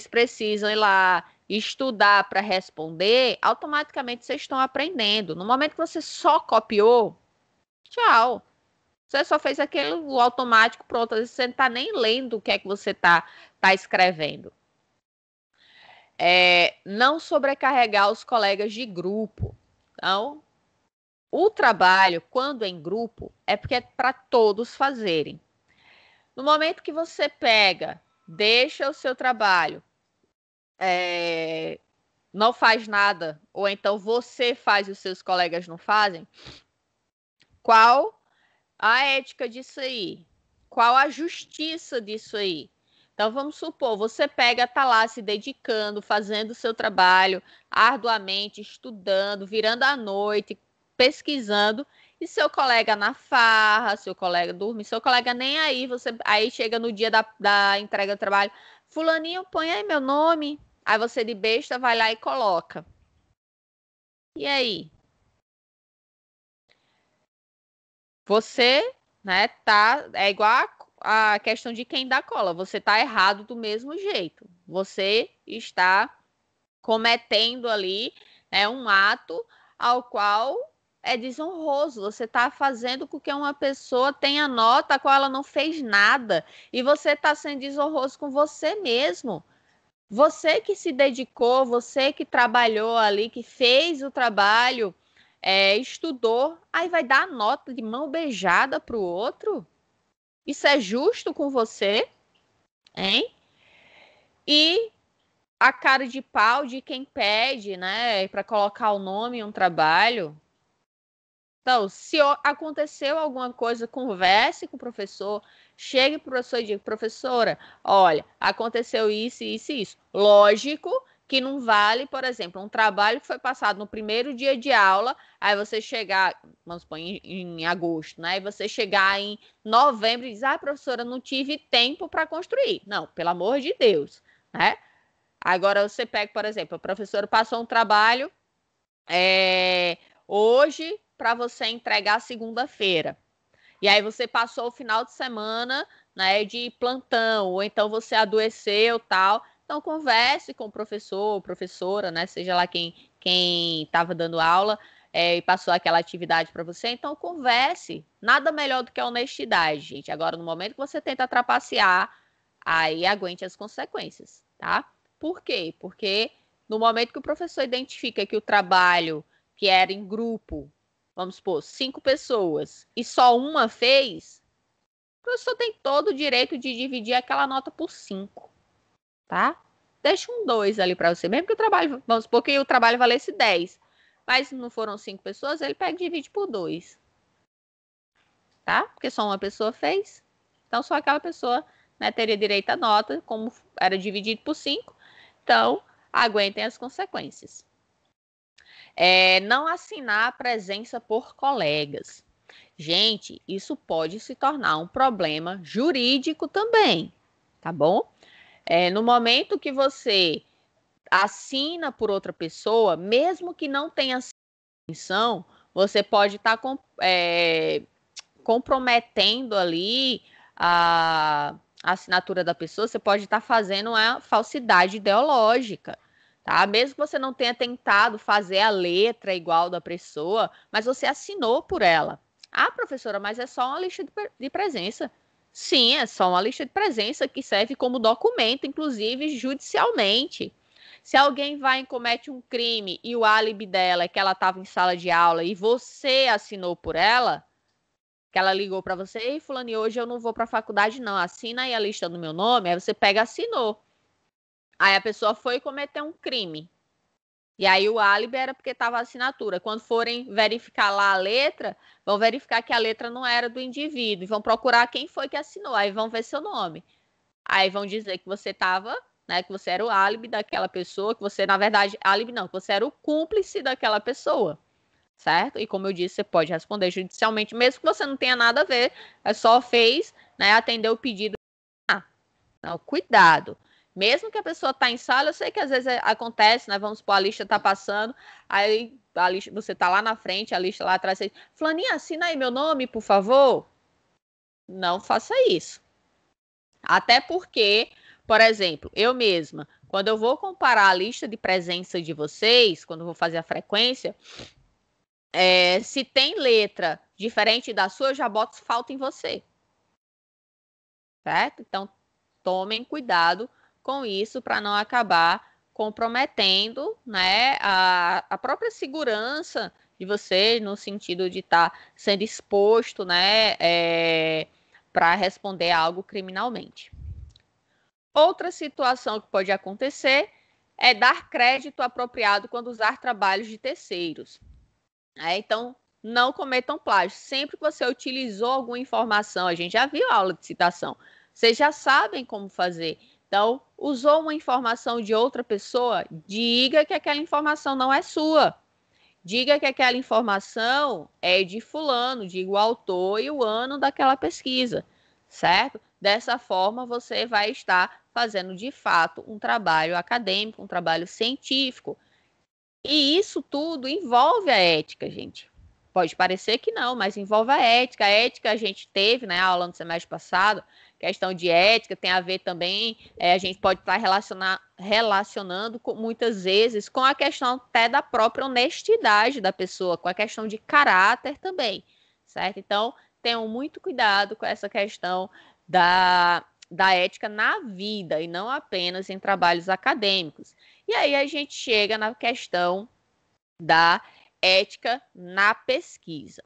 precisam ir lá estudar para responder, automaticamente vocês estão aprendendo. No momento que você só copiou, tchau. Você só fez aquilo automático, pronto. Você não está nem lendo o que é que você tá escrevendo. Não sobrecarregar os colegas de grupo. Então, o trabalho, quando em grupo, é porque é para todos fazerem. No momento que você pega, deixa o seu trabalho, não faz nada, ou então você faz e os seus colegas não fazem, qual a ética disso aí? Qual a justiça disso aí? Então, vamos supor, você pega, tá lá se dedicando, fazendo o seu trabalho arduamente, estudando, virando à noite, pesquisando, e seu colega na farra, seu colega dorme, seu colega nem aí, aí chega no dia da entrega do trabalho, fulaninho, põe aí meu nome, aí você de besta vai lá e coloca. E aí? Você, né, é igual a questão de quem dá cola, você tá errado do mesmo jeito, você está cometendo ali um ato ao qual é desonroso. Você está fazendo com que uma pessoa tenha nota a qual ela não fez nada. E você está sendo desonroso com você mesmo. Você que se dedicou, você que trabalhou ali, que fez o trabalho, estudou, aí vai dar nota de mão beijada para o outro? Isso é justo com você? Hein? E a cara de pau de quem pede, né, para colocar o nome em um trabalho. Então, se aconteceu alguma coisa, converse com o professor, chegue para o professor e diga, professora, olha, aconteceu isso, isso e isso. Lógico que não vale, por exemplo, um trabalho que foi passado no primeiro dia de aula, aí você chegar, vamos supor, em agosto, né? E você chegar em novembro e dizer, professora, não tive tempo para construir. Não, pelo amor de Deus, né? Agora você pega, por exemplo, a professora passou um trabalho hoje para você entregar segunda-feira. E aí você passou o final de semana, né, de plantão, ou então você adoeceu, tal. Então converse com o professor ou professora, né, seja lá quem estava dando aula e passou aquela atividade para você. Então converse. Nada melhor do que a honestidade, gente. Agora, no momento que você tenta trapacear, aí aguente as consequências, tá? Por quê? Porque no momento que o professor identifica que o trabalho que era em grupo, vamos supor, 5 pessoas, e só uma fez, o professor tem todo o direito de dividir aquela nota por 5, tá? Deixa um 2 ali para você, mesmo que o trabalho, vamos supor que o trabalho valesse 10, mas não foram 5 pessoas, ele pega e divide por 2, tá? Porque só uma pessoa fez, então só aquela pessoa, né, teria direito à nota, como era dividido por 5, então aguentem as consequências. Não assinar a presença por colegas. Gente, isso pode se tornar um problema jurídico também, tá bom? No momento que você assina por outra pessoa, mesmo que não tenha intenção, você pode estar comprometendo ali a assinatura da pessoa, você pode estar fazendo uma falsidade ideológica. Tá? Mesmo que você não tenha tentado fazer a letra igual da pessoa, mas você assinou por ela. Ah, professora, mas é só uma lista de presença. Sim, é só uma lista de presença que serve como documento, inclusive judicialmente. Se alguém vai e comete um crime e o álibi dela é que ela estava em sala de aula e você assinou por ela, que ela ligou para você, ei, fulano, hoje eu não vou para a faculdade não, assina aí a lista no meu nome, aí você pega e assinou. Aí a pessoa foi cometer um crime. E aí o álibi era porque estava a assinatura. Quando forem verificar lá a letra, vão verificar que a letra não era do indivíduo. E vão procurar quem foi que assinou. Aí vão ver seu nome. Aí vão dizer que você estava, né, que você era o álibi daquela pessoa, que você, na verdade, álibi não, que você era o cúmplice daquela pessoa. Certo? E como eu disse, você pode responder judicialmente, mesmo que você não tenha nada a ver, só fez, né, atender o pedido. Não, cuidado. Mesmo que a pessoa está em sala, eu sei que às vezes acontece, né? Vamos supor, a lista está passando, aí a lista, você está lá na frente, a lista lá atrás, você, fulaninha, assina aí meu nome, por favor. Não faça isso. Até porque, por exemplo, eu mesma, quando eu vou comparar a lista de presença de vocês, quando eu vou fazer a frequência, se tem letra diferente da sua, eu já boto falta em você. Certo? Então, tomem cuidado com isso para não acabar comprometendo, né, a própria segurança de você, no sentido de estar sendo exposto, né, para responder algo criminalmente. Outra situação que pode acontecer é dar crédito apropriado quando usar trabalhos de terceiros. Então, não cometam plágio. Sempre que você utilizou alguma informação, a gente já viu a aula de citação, vocês já sabem como fazer. Então, usou uma informação de outra pessoa, diga que aquela informação não é sua. Diga que aquela informação é de fulano, diga o autor e o ano daquela pesquisa, certo? Dessa forma, você vai estar fazendo, de fato, um trabalho acadêmico, um trabalho científico. E isso tudo envolve a ética, gente. Pode parecer que não, mas envolve a ética. A ética a gente teve, né, a aula no semestre passado, questão de ética, tem a ver também, a gente pode estar relacionando muitas vezes com a questão até da própria honestidade da pessoa, com a questão de caráter também, certo? Então, tenham muito cuidado com essa questão da ética na vida e não apenas em trabalhos acadêmicos. E aí a gente chega na questão da ética na pesquisa.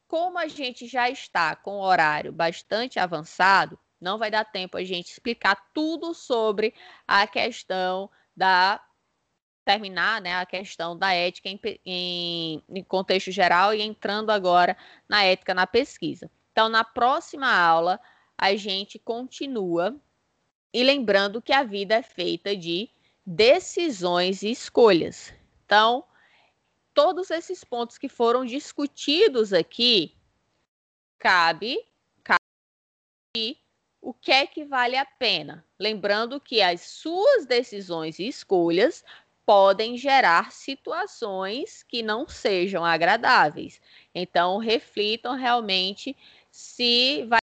Como a gente já está com o horário bastante avançado, não vai dar tempo a gente explicar tudo sobre a questão da terminar, né, a questão da ética em contexto geral e entrando agora na ética na pesquisa. Então, na próxima aula, a gente continua e lembrando que a vida é feita de decisões e escolhas. Então, todos esses pontos que foram discutidos aqui, cabe o que é que vale a pena. Lembrando que as suas decisões e escolhas podem gerar situações que não sejam agradáveis. Então, reflitam realmente se vai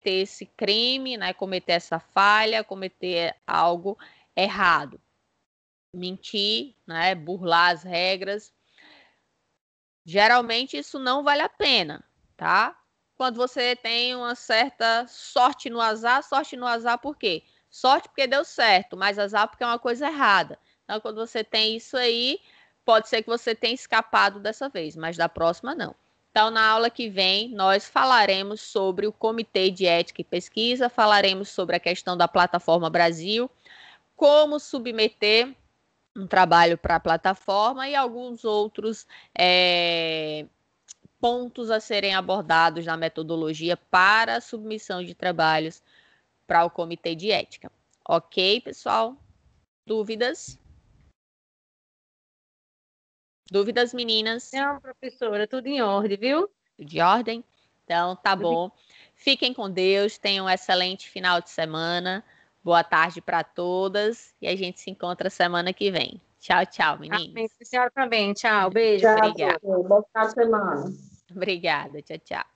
ter esse crime, né, cometer essa falha, cometer algo errado. Mentir, né, burlar as regras. Geralmente isso não vale a pena, tá? Quando você tem uma certa sorte no azar por quê? Sorte porque deu certo, mas azar porque é uma coisa errada. Então, quando você tem isso aí, pode ser que você tenha escapado dessa vez, mas da próxima não. Então, na aula que vem, nós falaremos sobre o Comitê de Ética e Pesquisa, falaremos sobre a questão da Plataforma Brasil, como submeter um trabalho para a plataforma e alguns outros pontos a serem abordados na metodologia para a submissão de trabalhos para o Comitê de Ética. Ok, pessoal? Dúvidas? Dúvidas, meninas? Não, professora, tudo em ordem, viu? De ordem? Então, tá bom. Fiquem com Deus, tenham um excelente final de semana. Boa tarde para todas e a gente se encontra semana que vem. Tchau, tchau, meninas. Amém. A senhora também. Tchau, beijo. Tchau, Obrigada. professor. Bom final de semana. Obrigada. Tchau, tchau.